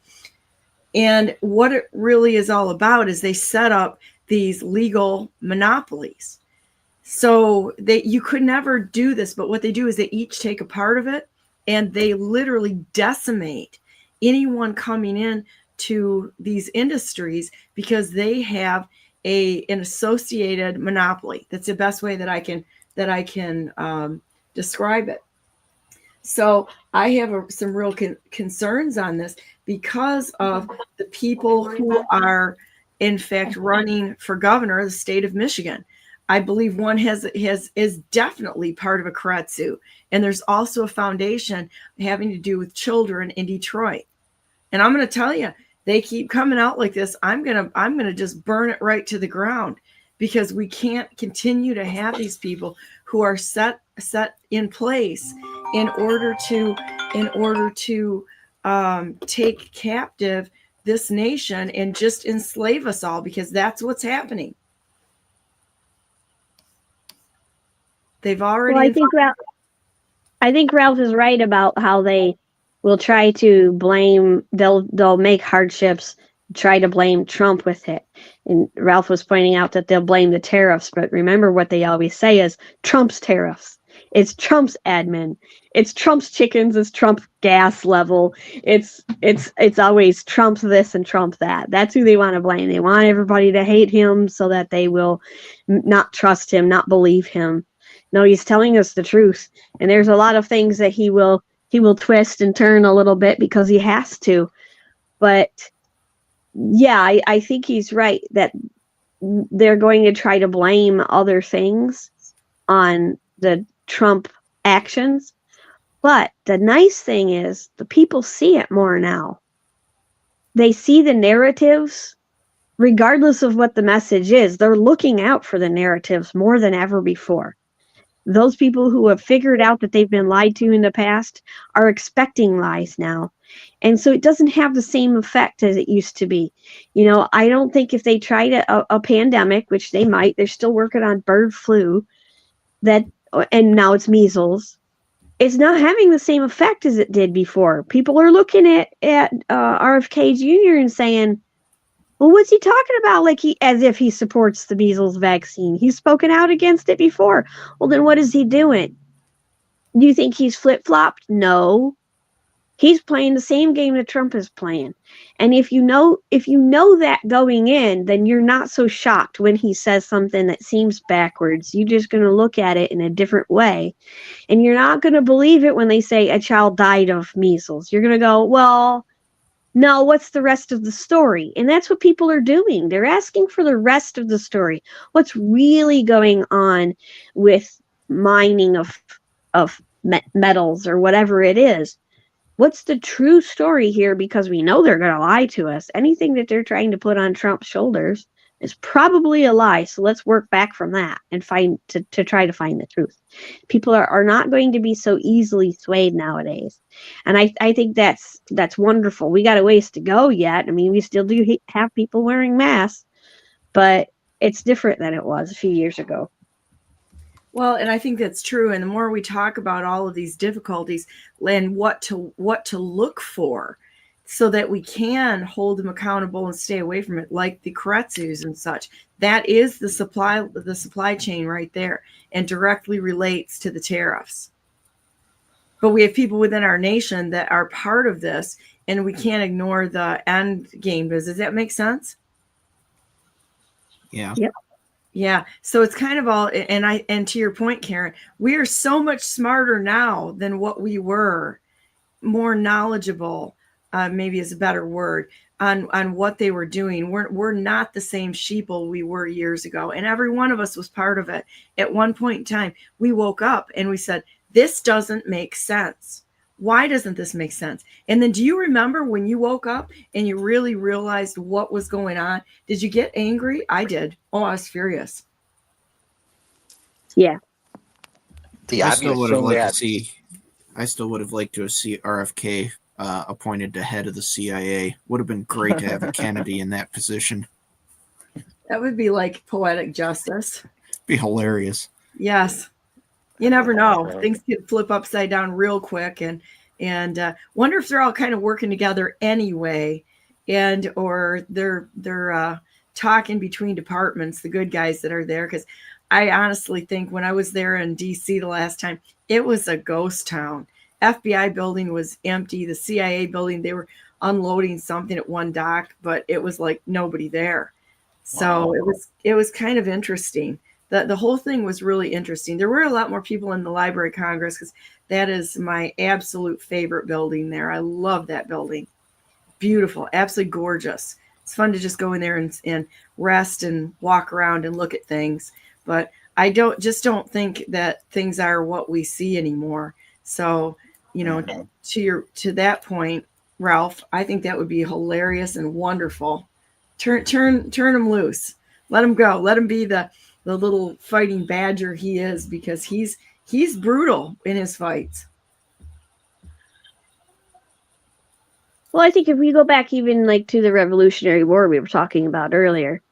And what it really is all about is they set up these legal monopolies. So you could never do this, but what they do is they each take a part of it, and they literally decimate anyone coming in to these industries because they have an associated monopoly. That's the best way that I can describe it. So I have some real concerns on this because of the people who are, in fact, running for governor of the state of Michigan. I believe one is definitely part of a keiretsu, and there's also a foundation having to do with children in Detroit. And I'm going to tell you, they keep coming out like this. I'm gonna just burn it right to the ground, because we can't continue to have these people who are set in place in order to take captive this nation and just enslave us all, because that's what's happening. They've already. Well, I think Ralph is right about how they will try to blame. They'll make hardships, try to blame Trump with it. And Ralph was pointing out that they'll blame the tariffs, but remember what they always say is Trump's tariffs. It's Trump's admin. It's Trump's chickens. It's Trump gas level. It's always Trump's this and Trump that. That's who they want to blame. They want everybody to hate him so that they will not trust him, not believe him. No, he's telling us the truth, and there's a lot of things that he will twist and turn a little bit because he has to. But yeah, I think he's right that they're going to try to blame other things on the Trump actions. But the nice thing is the people see it more now. They see the narratives, regardless of what the message is. They're looking out for the narratives more than ever before. Those people who have figured out that they've been lied to in the past are expecting lies now. And so it doesn't have the same effect as it used to be. You know, I don't think if they tried a pandemic, which they might, they're still working on bird flu, and now it's measles, it's not having the same effect as it did before. People are looking at RFK Jr. and saying, well, what's he talking about? As if he supports the measles vaccine. He's spoken out against it before. Well, then what is he doing? Do you think he's flip-flopped? No. He's playing the same game that Trump is playing. And if you know that going in, then you're not so shocked when he says something that seems backwards. You're just going to look at it in a different way. And you're not going to believe it when they say a child died of measles. You're going to go, well, no, what's the rest of the story? And that's what people are doing. They're asking for the rest of the story. What's really going on with mining of metals or whatever it is? What's the true story here? Because we know they're going to lie to us. Anything that they're trying to put on Trump's shoulders is probably a lie. So let's work back from that and to try to find the truth. People are not going to be so easily swayed nowadays. And I think that's wonderful. We got a ways to go yet. I mean, we still do have people wearing masks, but it's different than it was a few years ago. Well, and I think that's true. And the more we talk about all of these difficulties and what to look for, so that we can hold them accountable and stay away from it, like the Kretzus and such. That is the supply chain right there, and directly relates to the tariffs. But we have people within our nation that are part of this, and we can't ignore the end game. Does that make sense? Yeah. Yep. Yeah. So it's kind of all, and to your point, Karen, we are so much smarter now than what we were, more knowledgeable, maybe is a better word, on what they were doing. We're not the same sheeple we were years ago. And every one of us was part of it. At one point in time, we woke up and we said, this doesn't make sense. Why doesn't this make sense? And then do you remember when you woke up and you really realized what was going on? Did you get angry? I did. Oh, I was furious. Yeah. I still would have liked to see RFK appointed to head of the CIA. Would have been great to have a Kennedy in that position. That would be like poetic justice. Be hilarious. Yes. You never know. Things could flip upside down real quick, and wonder if they're all kind of working together anyway, or they're talking between departments, the good guys that are there. Because I honestly think when I was there in DC the last time, it was a ghost town. FBI building was empty. The CIA building, they were unloading something at one dock, but it was like nobody there. So wow. It was kind of interesting. The whole thing was really interesting. There were a lot more people in the Library of Congress, because that is my absolute favorite building there. I love that building. Beautiful, absolutely gorgeous. It's fun to just go in there and rest and walk around and look at things. But I don't think that things are what we see anymore. So, to that point, Ralph, I think that would be hilarious and wonderful. Turn him loose. Let him go. Let him be the little fighting badger he is, because he's brutal in his fights. Well, I think if we go back even like to the Revolutionary War we were talking about earlier,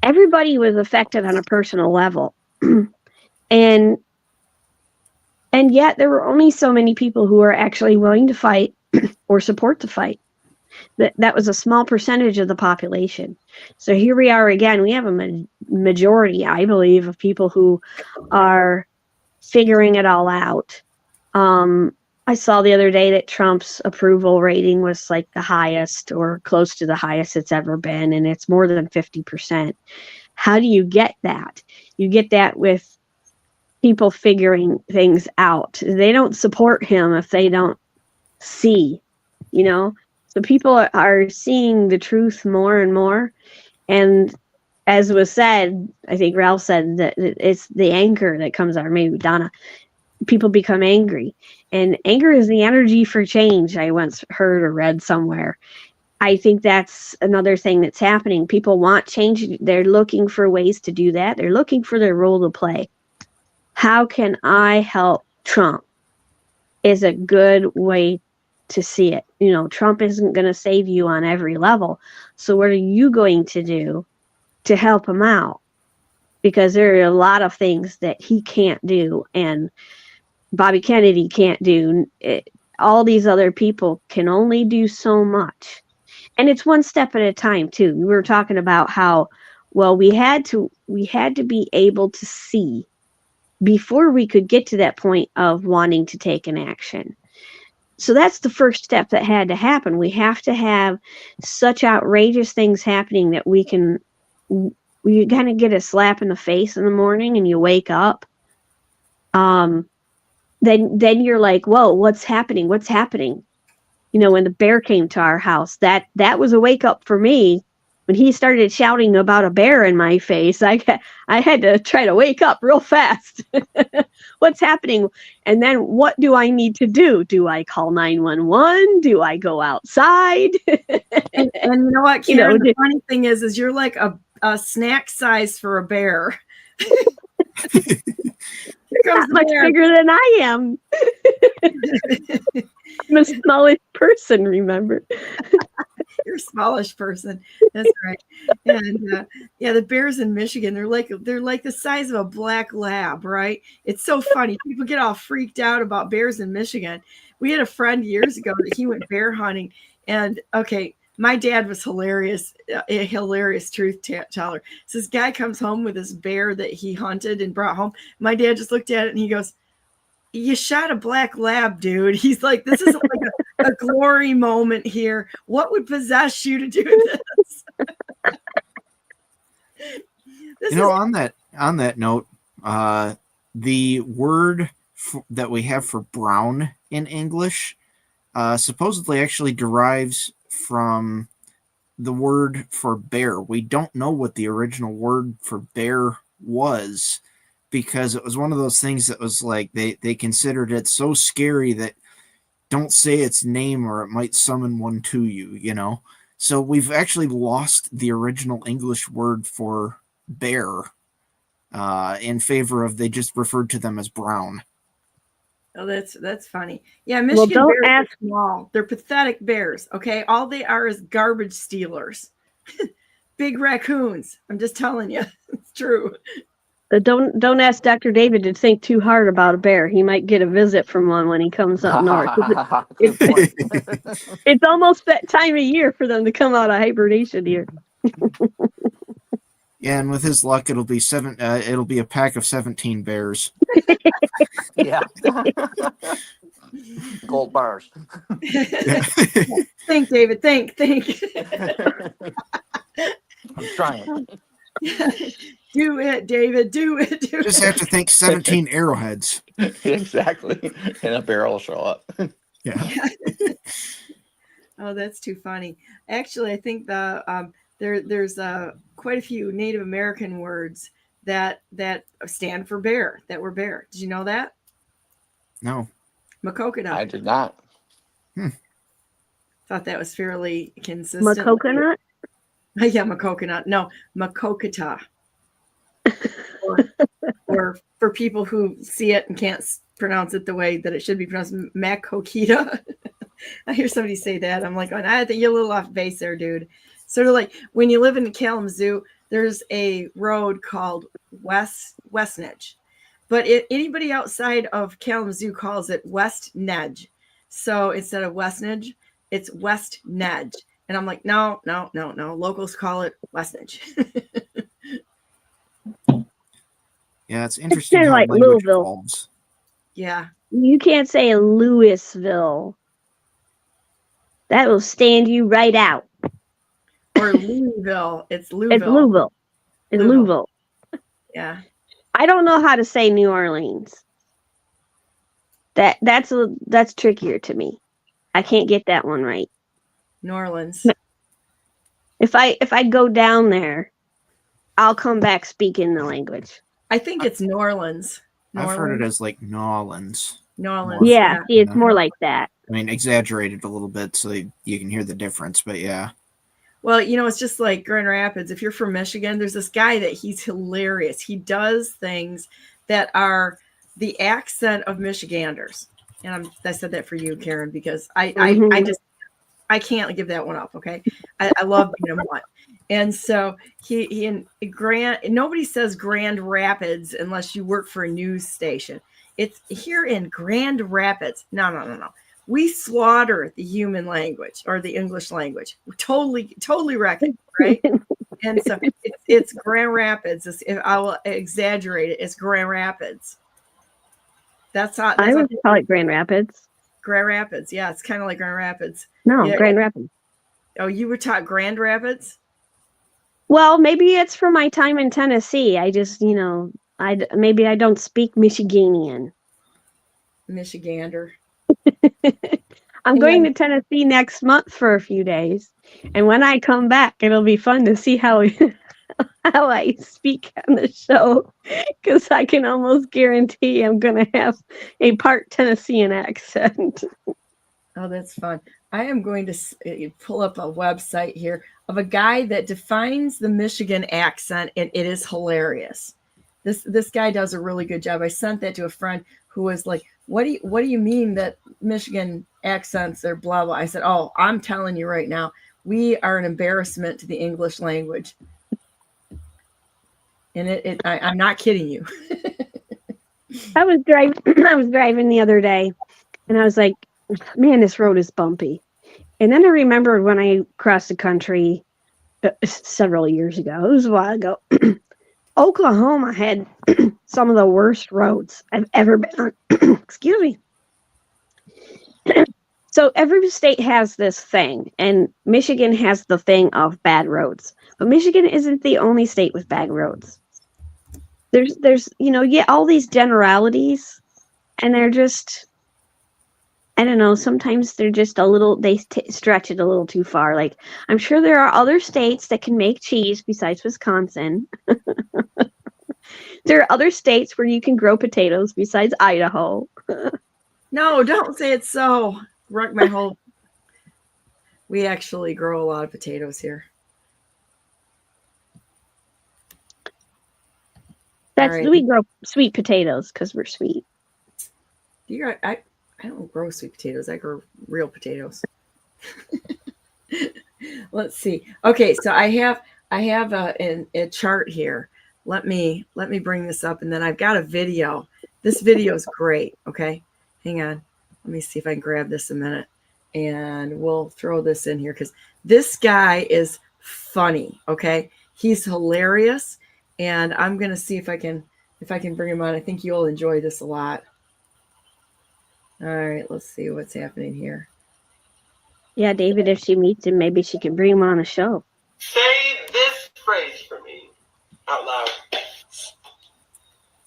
everybody was affected on a personal level. and yet there were only so many people who were actually willing to fight or support the fight. That was a small percentage of the population. So here we are again. We have a majority, I believe, of people who are figuring it all out. I saw the other day that Trump's approval rating was like the highest, or close to the highest it's ever been, and it's more than 50%. How do you get that? You get that with people figuring things out. They don't support him if they don't see, So people are seeing the truth more and more. And as was said, I think Ralph said that it's the anger that comes out, or maybe Donna. People become angry. And anger is the energy for change, I once heard or read somewhere. I think that's another thing that's happening. People want change. They're looking for ways to do that. They're looking for their role to play. How can I help Trump is a good way to see it. Trump isn't going to save you on every level. So what are you going to do to help him out? Because there are a lot of things that he can't do, and Bobby Kennedy can't do. All these other people can only do so much. And it's one step at a time too. We were talking about how, well, we had to be able to see before we could get to that point of wanting to take an action. So that's the first step that had to happen. We have to have such outrageous things happening that we kind of get a slap in the face in the morning and you wake up. Then you're like, whoa, what's happening? What's happening? When the bear came to our house, that was a wake up for me. When he started shouting about a bear in my face, I had to try to wake up real fast. What's happening? And then what do I need to do? Do I call 911? Do I go outside? and you know what, Karen, the funny thing is you're like a snack size for a bear. Not much bigger than I am. I'm a smallish person, remember? You're a smallish person. That's right. And yeah, the bears in Michigan, they're like the size of a black lab, right? It's so funny. People get all freaked out about bears in Michigan. We had a friend years ago that he went bear hunting, and okay, my dad was hilarious, a hilarious truth teller. So this guy comes home with this bear that he hunted and brought home. My dad just looked at it and he goes, "You shot a black lab, dude." He's like, "This is like a glory moment here. What would possess you to do this?" On that note, the word that we have for brown in English supposedly actually derives from the word for bear. We don't know what the original word for bear was, because it was one of those things that was like they considered it so scary that don't say its name or it might summon one to you, So we've actually lost the original English word for bear in favor of they just referred to them as brown. Oh, that's funny. Yeah, Michigan bears are small. They're pathetic bears, okay? All they are is garbage stealers. Big raccoons. I'm just telling you. It's true. Don't ask Dr. David to think too hard about a bear. He might get a visit from one when he comes up north. It's almost that time of year for them to come out of hibernation here. Yeah, and with his luck, it'll be a pack of 17 bears. Yeah. Gold bars. Think, David. Think. I'm trying. Do it, David. Do it. Just have to think 17 arrowheads. Exactly. And a bear will show up. Yeah. Oh, that's too funny. Actually, I think there's quite a few Native American words that stand for bear, that were bear. Did you know that? No. Makokada. I did not. Thought that was fairly consistent. Macoconut? Yeah, Macoconut. No, Makokata. or for people who see it and can't pronounce it the way that it should be pronounced, Makokita. I hear somebody say that. I'm like, oh, I think you're a little off base there, dude. Sort of like when you live in Kalamazoo, there's a road called Westnedge. But anybody outside of Kalamazoo calls it West Nedge. So instead of Westnedge, it's West Nedge. And I'm like, no. Locals call it Westnedge. Yeah, it's interesting It's how like language Louisville. evolves. Yeah. You can't say Louisville. That will stand you right out. Or Louisville. It's Louisville. It's Louisville. It's Louisville. Yeah. I don't know how to say New Orleans. That's trickier to me. I can't get that one right. New Orleans. If I go down there, I'll come back speaking the language. I think it's New Orleans. I've heard it as like Nolans. New Orleans. Yeah, see, it's more like that. I mean, exaggerated a little bit so you can hear the difference, but yeah. Well, it's just like Grand Rapids. If you're from Michigan, there's this guy that he's hilarious. He does things that are the accent of Michiganders. And I said that for you, Karen, because I can't give that one up. Okay. I love being one. And so he in nobody says Grand Rapids unless you work for a news station. It's here in Grand Rapids. No. We slaughter the human language or the English language. We're totally wreck it, right? And so it's Grand Rapids. I will exaggerate it. It's Grand Rapids. I would call it Grand Rapids. Grand Rapids. Yeah, it's kind of like Grand Rapids. No, yeah. Grand Rapids. Oh, you were taught Grand Rapids? Well, maybe it's from my time in Tennessee. I just, maybe I don't speak Michiganian. Michigander. I'm going to Tennessee next month for a few days. And when I come back, it'll be fun to see how I speak on the show. Because I can almost guarantee I'm going to have a part Tennessean accent. Oh, that's fun. I am going to pull up a website here of a guy that defines the Michigan accent, and it is hilarious. This guy does a really good job. I sent that to a friend who was like, what do you mean that Michigan accents are blah, blah? I said, oh, I'm telling you right now, We are an embarrassment to the English language. And I'm not kidding you. I was driving the other day, and I was like, man, this road is bumpy. And then I remembered when I crossed the country several years ago, it was a while ago, Oklahoma had some of the worst roads I've ever been on. Excuse me. So every state has this thing, and Michigan has the thing of bad roads. But Michigan isn't the only state with bad roads. There's all these generalities, and they're just, I don't know, sometimes they're just a little, they stretch it a little too far. Like, I'm sure there are other states that can make cheese besides Wisconsin. There are other states where you can grow potatoes besides Idaho. No, don't say it's so. Wreck my whole. We actually grow a lot of potatoes here. We grow sweet potatoes because we're sweet. I don't grow sweet potatoes. I grow real potatoes. Let's see. Okay, so I have a chart here. Let me bring this up, and then I've got a video. This video is great. Okay, hang on. Let me see if I can grab this a minute, and we'll throw this in here because this guy is funny. Okay, he's hilarious, and I'm gonna see if I can bring him on. I think you'll enjoy this a lot. All right, let's see what's happening here. Yeah, David, if she meets him, maybe she can bring him on a show. Say this phrase for me out loud.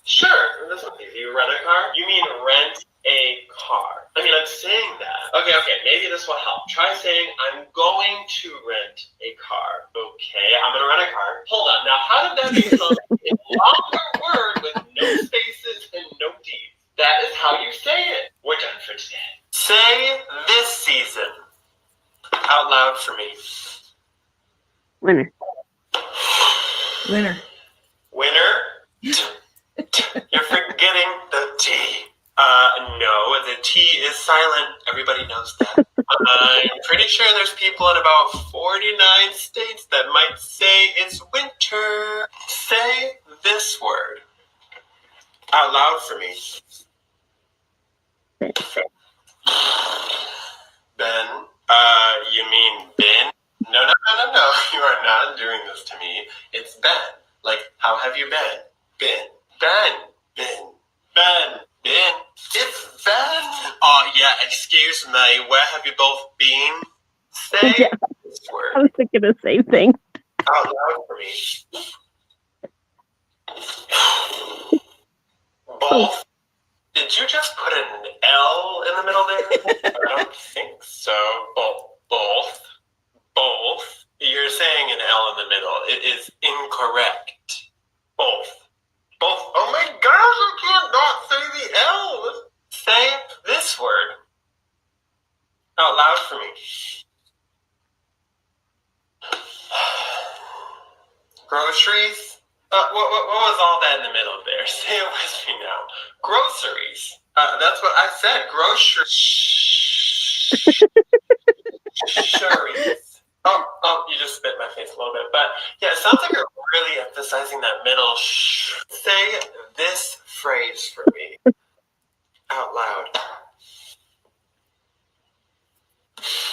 Sure, this one. If you rent a car, you mean rent a car. I mean, I'm saying that. Okay, maybe this will help. Try saying, I'm going to rent a car. Okay, I'm going to rent a car. Hold on, now how did that become a longer word with no spaces and no D's? That is how you say it. We're done for today. Say this season out loud for me. Winner. Winner. Winner? You're forgetting the T. No, the T is silent. Everybody knows that. I'm pretty sure there's people in about 49 states that might say it's winter. Say this word out loud for me. Ben. You mean Ben? No. You are not doing this to me. It's Ben. Like, how have you been? Ben. It's Ben. Oh, yeah, excuse me. Where have you both been? Say this word. I was thinking the same thing. Out loud for me. Both. Did you just put an L in the middle there? I don't think so. Both. You're saying an L in the middle. It is incorrect. Both. Oh my gosh, I can't not say the L. Say this word out loud for me. Groceries? What was all that in the middle there? Say it with me now. Groceries. That's what I said. Groceries. Oh, you just spit in my face a little bit. But yeah, it sounds like you're really emphasizing that middle Say this phrase for me out loud.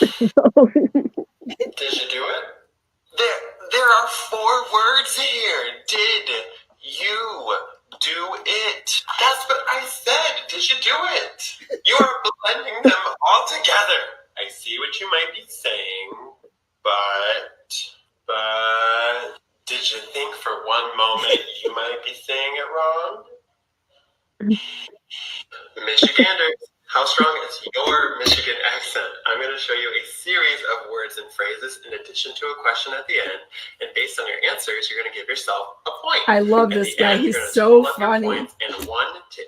Did you do it? There are 4 words here. Did you do it? That's what I said. Did you do it? You are blending them all together. I see what you might be saying, but did you think for one moment you might be saying it wrong? Michiganders, how strong is your Michigan accent? I'm going to show you a series of words and phrases in addition to a question at the end. And based on your answers, you're going to give yourself a point. I love this guy. He's so funny. And 1 to 8,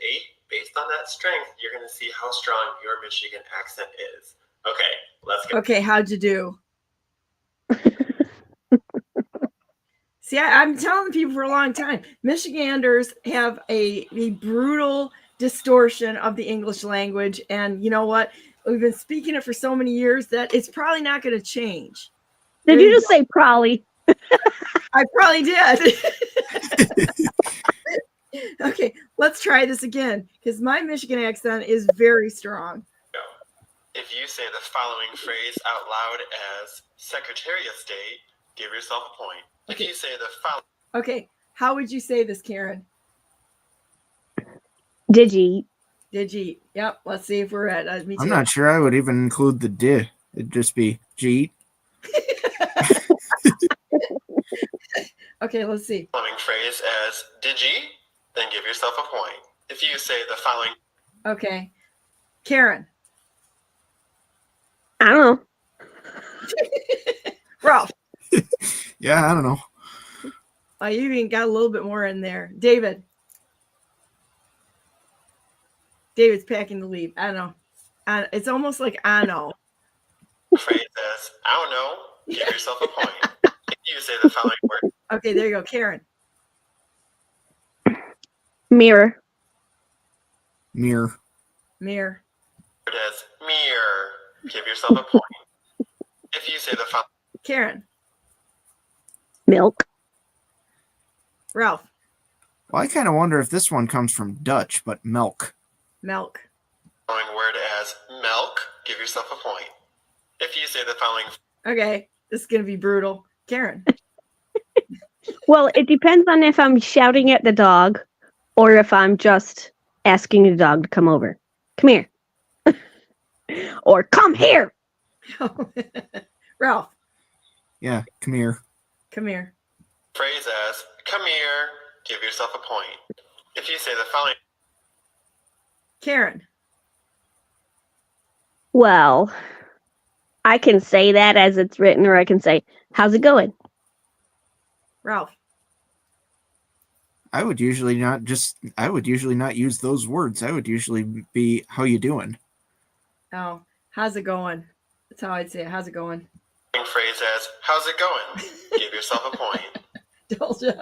based on that strength, you're going to see how strong your Michigan accent is. Okay, let's go. Okay, how'd you do? See, I'm telling people for a long time, Michiganders have a brutal distortion of the English language. And you know what? We've been speaking it for so many years that it's probably not going to change. Did you just say probably? I probably did. Okay, let's try this again because my Michigan accent is very strong. If you say the following phrase out loud as Secretary of State, give yourself a point. If you say the following... Okay, how would you say this, Karen? Digi. Digi. Yep, let's see if we're at me too. I'm not sure I would even include the di. It'd just be G. Okay, let's see. Following phrase as digi, then give yourself a point. If you say the following... Okay. Karen. I don't know. Ralph. Yeah, I don't know. You even got a little bit more in there. David. David's packing the lead. I don't know. It's almost like I know. Phrase as I don't know. Give yourself a point. If you say the following word. Okay, there you go. Karen. Mirror. Mirror. Mirror. As mirror. Give yourself a point. If you say the following. Karen. Milk. Ralph. Well, I kind of wonder if this one comes from Dutch, but milk. Milk. Following word as milk. Give yourself a point. If you say the following. Okay, this is going to be brutal. Karen. Well, it depends on if I'm shouting at the dog or if I'm just asking the dog to come over. Come here. Or come here. Ralph. Yeah, come here. Come here. Phrase as come here. Give yourself a point. If you say the following. Karen. Well, I can say that as it's written, or I can say, how's it going? Ralph. I would usually not use those words. I would usually be, how you doing? Oh, how's it going? That's how I'd say it. How's it going? Phrase as how's it going? Give yourself a point. Told you.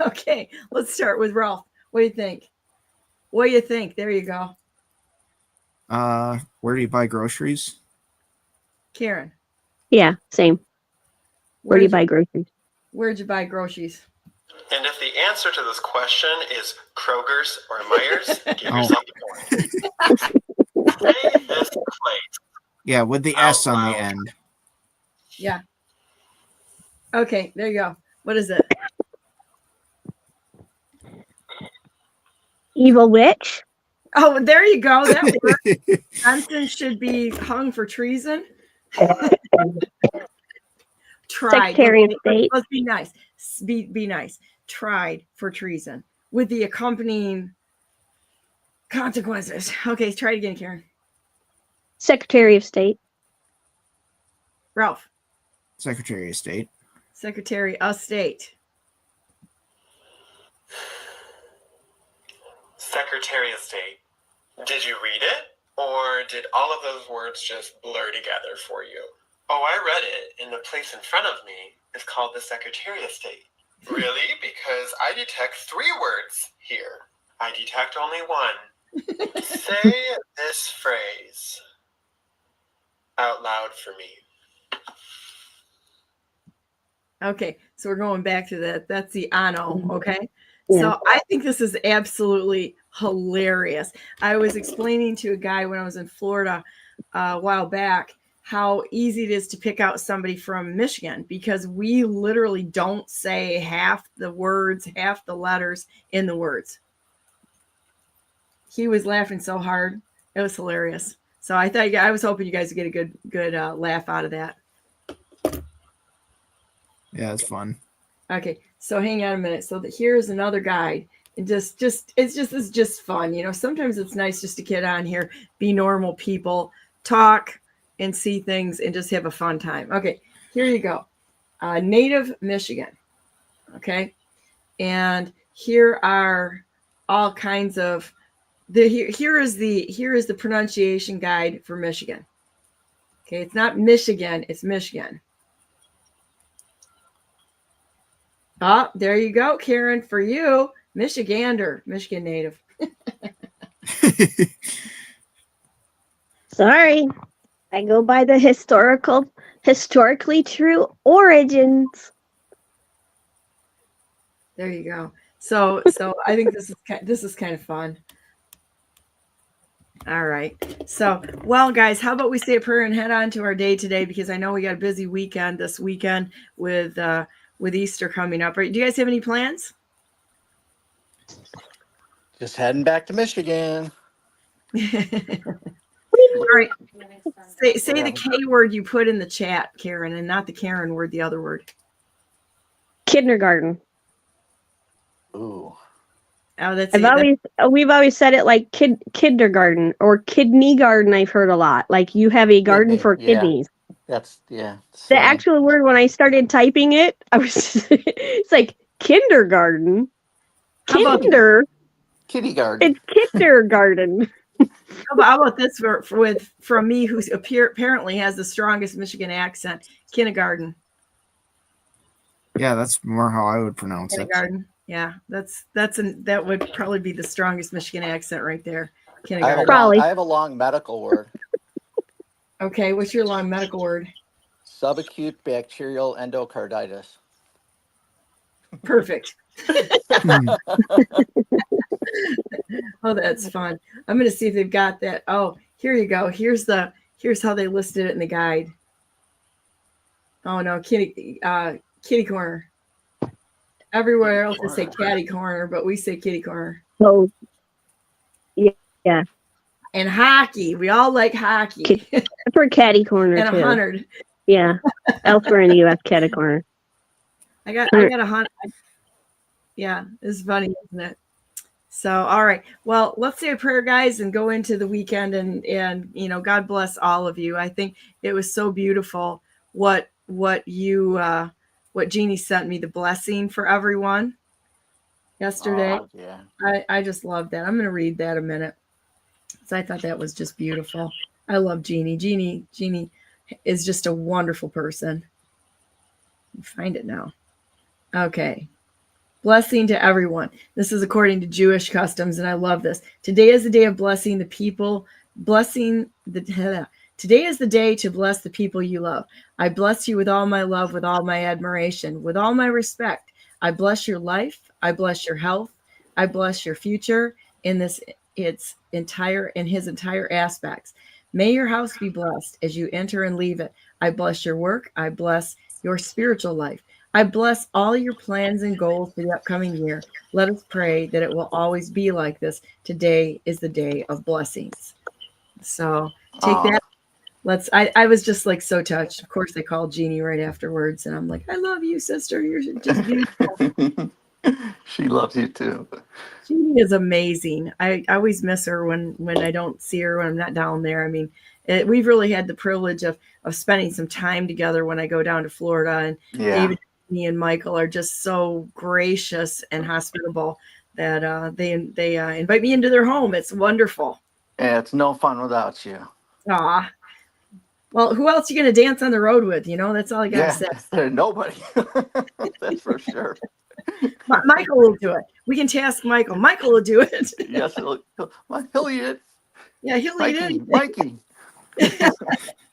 Okay, let's start with Ralph. What do you think? What do you think? There you go. Where do you buy groceries? Karen. Yeah, same. Where do you buy groceries? Where'd you buy groceries? And if the answer to this question is Kroger's or Myers, give yourself a point. Say this place. Yeah, with the S on the end. Yeah. Okay, there you go. What is it? Evil witch. Oh, there you go. That works. Johnson should be hung for treason. Tried. Secretary of State. Let's be nice. Be nice. Tried for treason with the accompanying consequences. Okay, try it again, Karen. Secretary of State. Ralph. Secretary of State. Secretary of State. Secretary of State. Did you read it? Or did all of those words just blur together for you? Oh, I read it, and the place in front of me is called the Secretary of State. Really? Because I detect 3 words here. I detect only one. Say this phrase out loud for me. Okay, so we're going back to that. That's the ano, okay? Yeah. So I think this is absolutely hilarious. I was explaining to a guy when I was in Florida a while back how easy it is to pick out somebody from Michigan because we literally don't say half the words, half the letters in the words. He was laughing so hard. It was hilarious. So I was hoping you guys would get a good laugh out of that. Yeah, it's fun. Okay, so hang on a minute. So here's another guide. And it's just fun. You know, sometimes it's nice just to get on here, be normal people, talk and see things and just have a fun time. Okay, here you go. Native Michigan. Okay. And here are all kinds of here is the pronunciation guide for Michigan. Okay, it's not Michigan, it's Michigan. Oh, there you go, Karen, for you. Michigander, Michigan native. Sorry. I go by the historical Historically true origins. There you go. So I think this is kind of fun. All right. So, well, guys, how about we say a prayer and head on to our day today, because I know we got a busy weekend this weekend with Easter coming up. Right? Do you guys have any plans? Just heading back to Michigan. All right. Say the K word you put in the chat, Karen, and not the Karen word, the other word. Kindergarten. Ooh. Oh, we've always said it like kindergarten or kidney garden. I've heard a lot. Like you have a garden for kidneys. That's The actual word, when I started typing it, I was it's like kindergarten. Kitty garden. It's kindergarten. How about this from me, who apparently has the strongest Michigan accent? Kindergarten. Yeah, that's more how I would pronounce Kindergarten. Yeah, that would probably be the strongest Michigan accent right there. Probably. I have a long medical word. Okay, what's your long medical word? Subacute bacterial endocarditis. Perfect. Oh, that's fun. I'm going to see if they've got that. Oh, here you go. Here's how they listed it in the guide. Oh no, kitty corner. Everywhere else they say catty corner, but we say kitty corner. Oh, yeah. And hockey. We all like hockey. For catty corner and too. 100. Yeah. Elsewhere in the U.S., catty corner. I got 100. Yeah, it's funny, isn't it? So, all right. Well, let's say a prayer, guys, and go into the weekend. And God bless all of you. I think it was so beautiful what Jeannie sent me, the blessing for everyone yesterday. Oh, yeah. I just love that. I'm going to read that a minute. So I thought that was just beautiful. I love Jeannie. Jeannie is just a wonderful person. Find it now. Okay. Blessing to everyone. This is according to Jewish customs, and I love this. Today is the day of blessing the people, Today is the day to bless the people you love. I bless you with all my love, with all my admiration, with all my respect. I bless your life. I bless your health. I bless your future in his entire aspects. May your house be blessed as you enter and leave it. I bless your work. I bless your spiritual life. I bless all your plans and goals for the upcoming year. Let us pray that it will always be like this. Today is the day of blessings. So take that. I was just like so touched. Of course, they called Jeannie right afterwards, and I'm like, I love you, sister. You're just beautiful. She loves you too. Jeannie is amazing. I always miss her when I don't see her, when I'm not down there. I mean, we've really had the privilege of spending some time together when I go down to Florida, and David, me, and Michael are just so gracious and hospitable that they invite me into their home. It's wonderful. Yeah, it's no fun without you. Aw. Well, who else are you going to dance on the road with? That's all I got to say. Nobody. That's for sure. Michael will do it. We can task Michael. Michael will do it. Yes, he'll eat it. Yeah, he'll eat it. Mikey.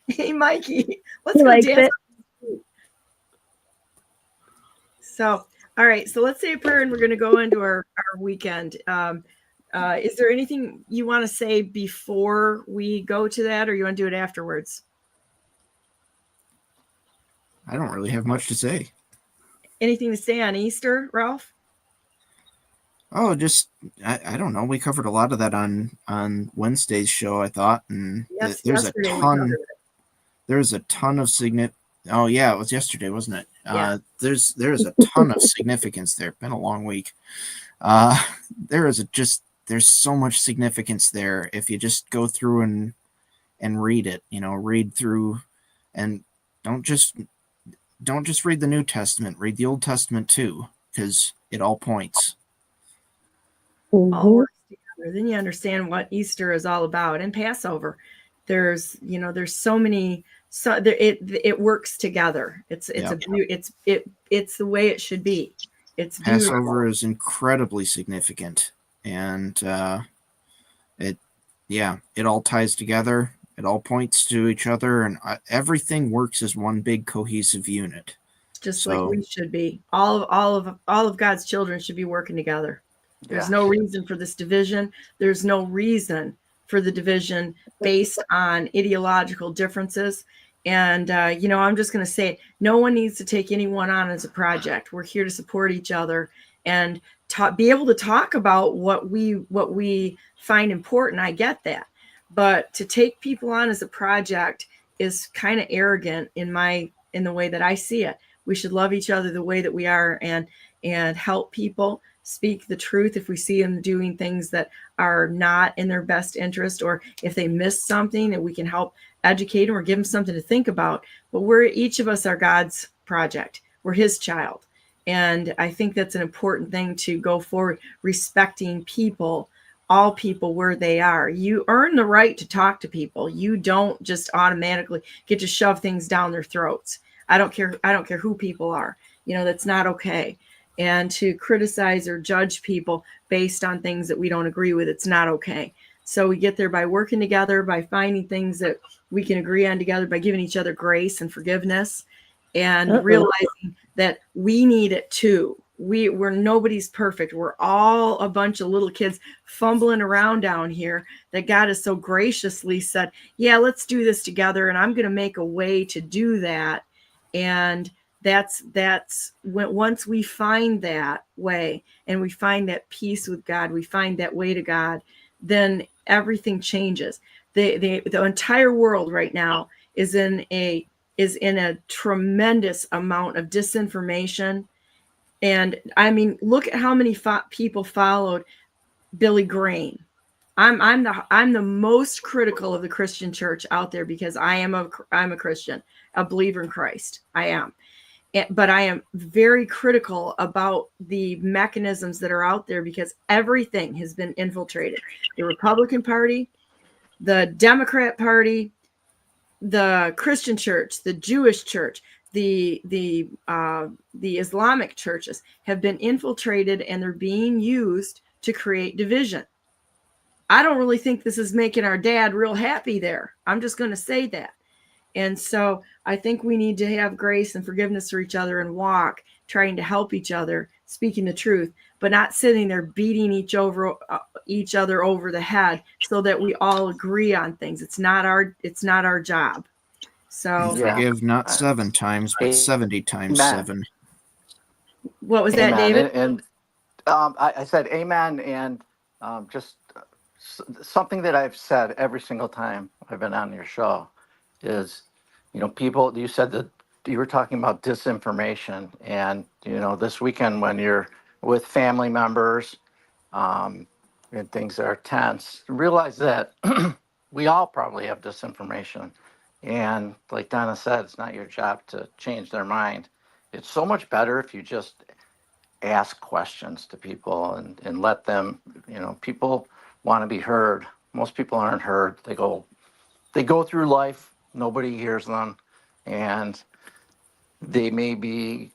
Hey, Mikey. Let's go dance. So, all right. So let's say a prayer, and we're going to go into our weekend. Is there anything you want to say before we go to that, or you want to do it afterwards? I don't really have much to say. Anything to say on Easter, Ralph? Oh, just I don't know. We covered a lot of that on Wednesday's show, I thought, and there's a ton of significance. Oh yeah, it was yesterday, wasn't it? Yeah. There's a ton of significance there. Been a long week. There's so much significance there if you just go through and read it. Read through, and don't just read the New Testament. Read the Old Testament too, because it all points. All works together. Then you understand what Easter is all about, and Passover. There's so many. So it works together. It's the way it should be. It's beautiful. Passover is incredibly significant, and it all ties together. It all points to each other, and everything works as one big cohesive unit. Just like we should be. All of God's children should be working together. There's no reason for this division. There's no reason for the division based on ideological differences. And, I'm just going to say it. No one needs to take anyone on as a project. We're here to support each other and be able to talk about what we find important. I get that. But to take people on as a project is kind of arrogant in the way that I see it. We should love each other the way that we are and help people speak the truth if we see them doing things that are not in their best interest, or if they miss something that we can help educate them or give them something to think about. But each of us are God's project. We're his child. And I think that's an important thing to go forward, respecting people, all people where they are. You earn the right to talk to people. You don't just automatically get to shove things down their throats. I don't care who people are. That's not okay. And to criticize or judge people based on things that we don't agree with, it's not okay. So we get there by working together, by finding things that we can agree on together, by giving each other grace and forgiveness, and realizing that we need it too. We're nobody's perfect. We're all a bunch of little kids fumbling around down here that God has so graciously said, yeah, let's do this together. And I'm going to make a way to do that. And that's when, once we find that way and we find that peace with God, we find that way to God, then everything changes. The entire world right now is in a tremendous amount of disinformation. And I mean, look at how many people followed Billy Graham. I'm the most critical of the Christian church out there because I'm a Christian, a believer in Christ. I am. But I am very critical about the mechanisms that are out there because everything has been infiltrated. The Republican Party, the Democrat Party, the Christian church, the Jewish church, the Islamic churches have been infiltrated, and they're being used to create division. I don't really think this is making our dad real happy there. I'm just going to say that. And so I think we need to have grace and forgiveness for each other and walk, trying to help each other, speaking the truth, but not sitting there beating each other over the head so that we all agree on things. It's not our job. So forgive not 7 times, but 70 times 7. What was that, David? And I said amen. And just something that I've said every single time I've been on your show is, people, you said that you were talking about disinformation, and, this weekend when you're with family members and things are tense, realize that we all probably have disinformation. And like Donna said, it's not your job to change their mind. It's so much better if you just ask questions to people and let them, people want to be heard. Most people aren't heard. They go through life. Nobody hears them, and they may be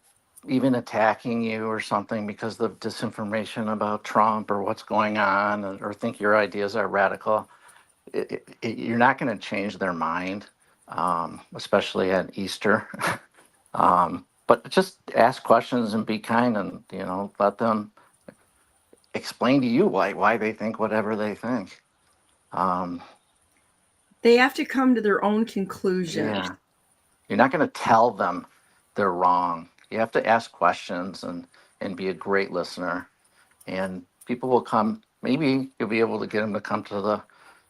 even attacking you or something because of disinformation about Trump or what's going on, or think your ideas are radical. You're not going to change their mind, especially at Easter. But just ask questions and be kind, and let them explain to you why they think whatever they think. They have to come to their own conclusion. Yeah. You're not going to tell them they're wrong. You have to ask questions and be a great listener. And people will come. Maybe you'll be able to get them to come to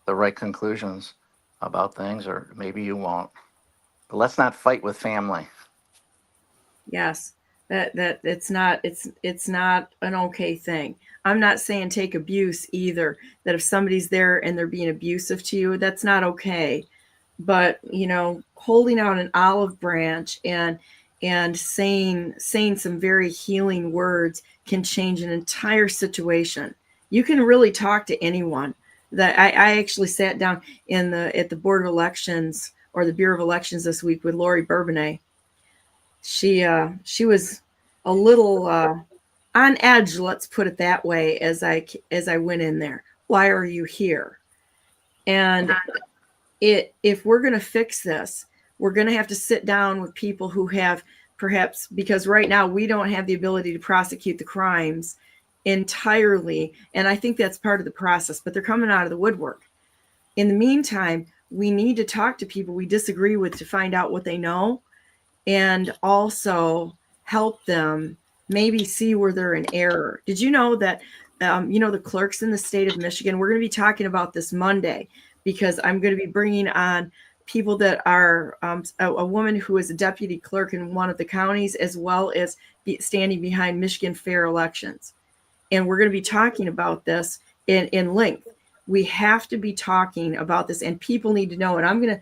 the right conclusions about things, or maybe you won't. But let's not fight with family. Yes, that it's not an okay thing. I'm not saying take abuse either, that if somebody's there and they're being abusive to you, that's not okay. But, holding out an olive branch and saying some very healing words can change an entire situation. You can really talk to anyone. That I actually sat down at the Board of Elections, or the Bureau of Elections, this week with Lori Bourbonnais. She was a little on edge, let's put it that way, as I went in there. Why are you here? And if we're going to fix this, we're going to have to sit down with people who have perhaps, because right now we don't have the ability to prosecute the crimes entirely. And I think that's part of the process, but they're coming out of the woodwork. In the meantime, we need to talk to people we disagree with to find out what they know, and also help them maybe see where they're in error. Did you know that, the clerks in the state of Michigan, we're going to be talking about this Monday, because I'm going to be bringing on people that are a woman who is a deputy clerk in one of the counties, as well as standing behind Michigan fair elections. And we're going to be talking about this in length. We have to be talking about this, and people need to know. And I'm going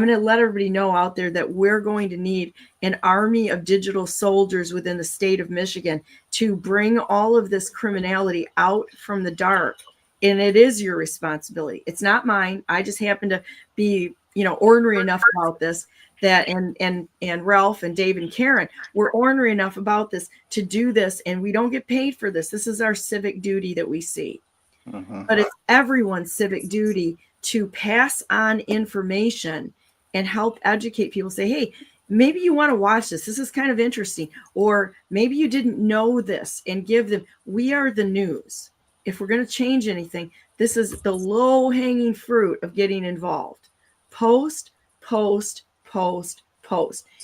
to let everybody know out there that we're going to need an army of digital soldiers within the state of Michigan to bring all of this criminality out from the dark. And it is your responsibility. It's not mine. I just happen to be, ornery enough about this, that and Ralph and Dave and Karen, we're ornery enough about this to do this, and we don't get paid for this. This is our civic duty that we see. Mm-hmm. But it's everyone's civic duty to pass on information and help educate people. Say, hey, maybe you want to watch this. This is kind of interesting. Or maybe you didn't know this, and give them, we are the news. If we're going to change anything, this is the low-hanging fruit of getting involved. Post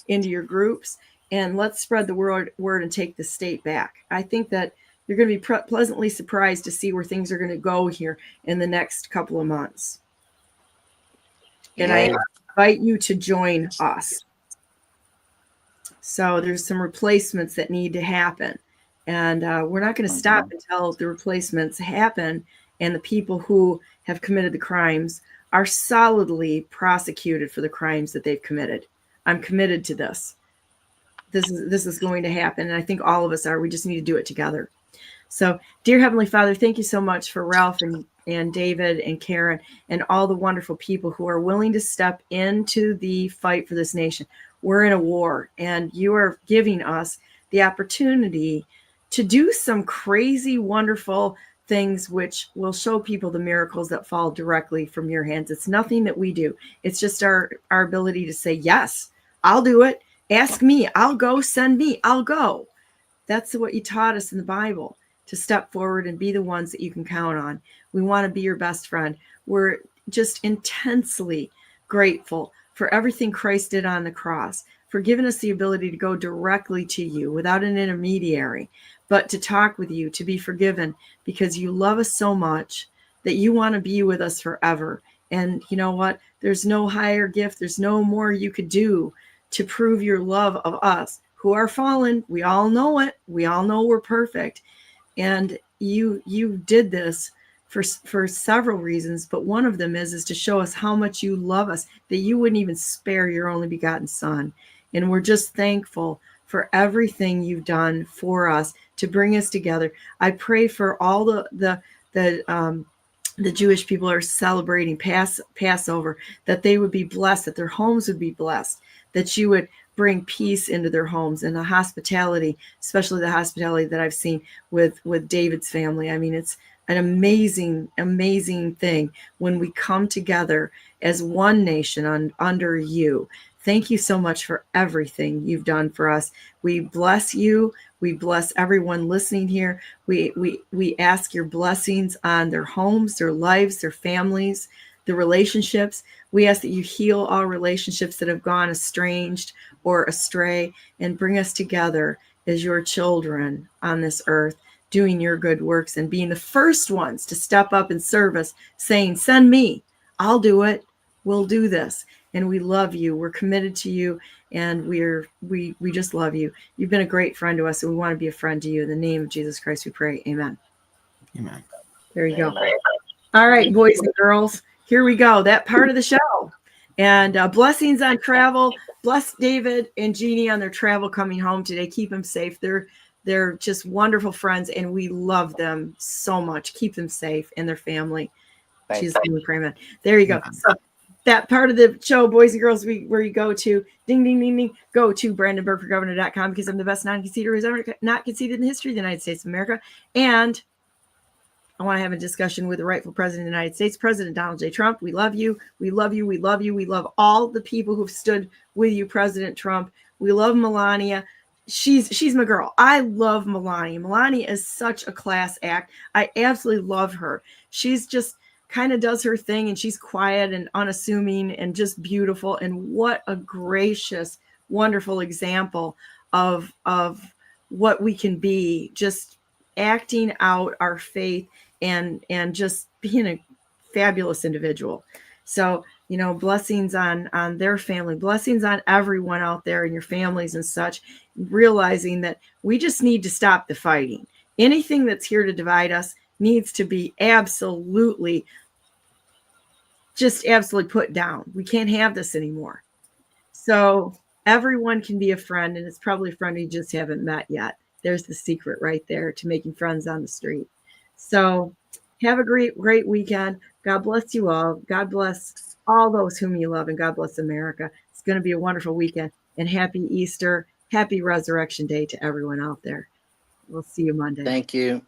into your groups, and let's spread the word and take the state back. I think that you're going to be pleasantly surprised to see where things are going to go here in the next couple of months. And I invite you to join us. So there's some replacements that need to happen. And we're not going to stop until the replacements happen and the people who have committed the crimes are solidly prosecuted for the crimes that they've committed. I'm committed to this. This is going to happen. And I think all of us are. We just need to do it together. So, dear Heavenly Father, thank you so much for Ralph and David and Karen and all the wonderful people who are willing to step into the fight for this nation. We're in a war, and you are giving us the opportunity to do some crazy, wonderful things which will show people the miracles that fall directly from your hands. It's nothing that we do. It's just our ability to say, yes, I'll do it. Ask me. I'll go. Send me. I'll go. That's what you taught us in the Bible, to step forward and be the ones that you can count on. We want to be your best friend. We're just intensely grateful for everything Christ did on the cross, for giving us the ability to go directly to you without an intermediary, but to talk with you, to be forgiven, because you love us so much that you want to be with us forever. And you know what? There's no higher gift. There's no more you could do to prove your love of us who are fallen. We all know it. We all know we're perfect. And you did this for several reasons, but one of them is to show us how much you love us, that you wouldn't even spare your only begotten Son. And we're just thankful for everything you've done for us to bring us together. I pray for all the Jewish people are celebrating Passover, that they would be blessed, that their homes would be blessed, that you would bring peace into their homes, and the hospitality, especially the hospitality that I've seen with David's family. I mean, it's an amazing, amazing thing when we come together as one nation under you. Thank you so much for everything you've done for us. We bless you. We bless everyone listening here. We ask your blessings on their homes, their lives, their families, the relationships. We ask that you heal all relationships that have gone estranged or astray, and bring us together as your children on this earth, doing your good works and being the first ones to step up and serve us, saying, send me, I'll do it. We'll do this. And we love you. We're committed to you, and we just love you. You've been a great friend to us, and we want to be a friend to you. In the name of Jesus Christ, we pray. Amen. Amen. There you go. All right, boys and girls, here we go. That part of the show. And blessings on travel. Bless David and Jeannie on their travel coming home today. Keep them safe. They're just wonderful friends, and we love them so much. Keep them safe and their family. Jesus, we pray, amen. There you go. So that part of the show, boys and girls, where you go to, ding, ding, ding, ding, go to BrandenburgForGovernor.com, because I'm the best non-conceder who's ever not conceded in the history of the United States of America. And I want to have a discussion with the rightful president of the United States, President Donald J. Trump. We love you. We love you. We love you. We love all the people who've stood with you, President Trump. We love Melania. She's my girl. I love Melania. Melania is such a class act. I absolutely love her. She's just kind of does her thing, and she's quiet and unassuming and just beautiful. And what a gracious, wonderful example of what we can be, just acting out our faith and just being a fabulous individual. So, blessings on their family, blessings on everyone out there and your families and such, realizing that we just need to stop the fighting. Anything that's here to divide us needs to be absolutely put down. We can't have this anymore. So everyone can be a friend, and it's probably a friend you just haven't met yet. There's the secret right there to making friends on the street. So have a great weekend. God bless you all. God bless all those whom you love, and God bless America. It's going to be a wonderful weekend, and happy Easter, happy Resurrection Day to everyone out there. We'll see you Monday. Thank you.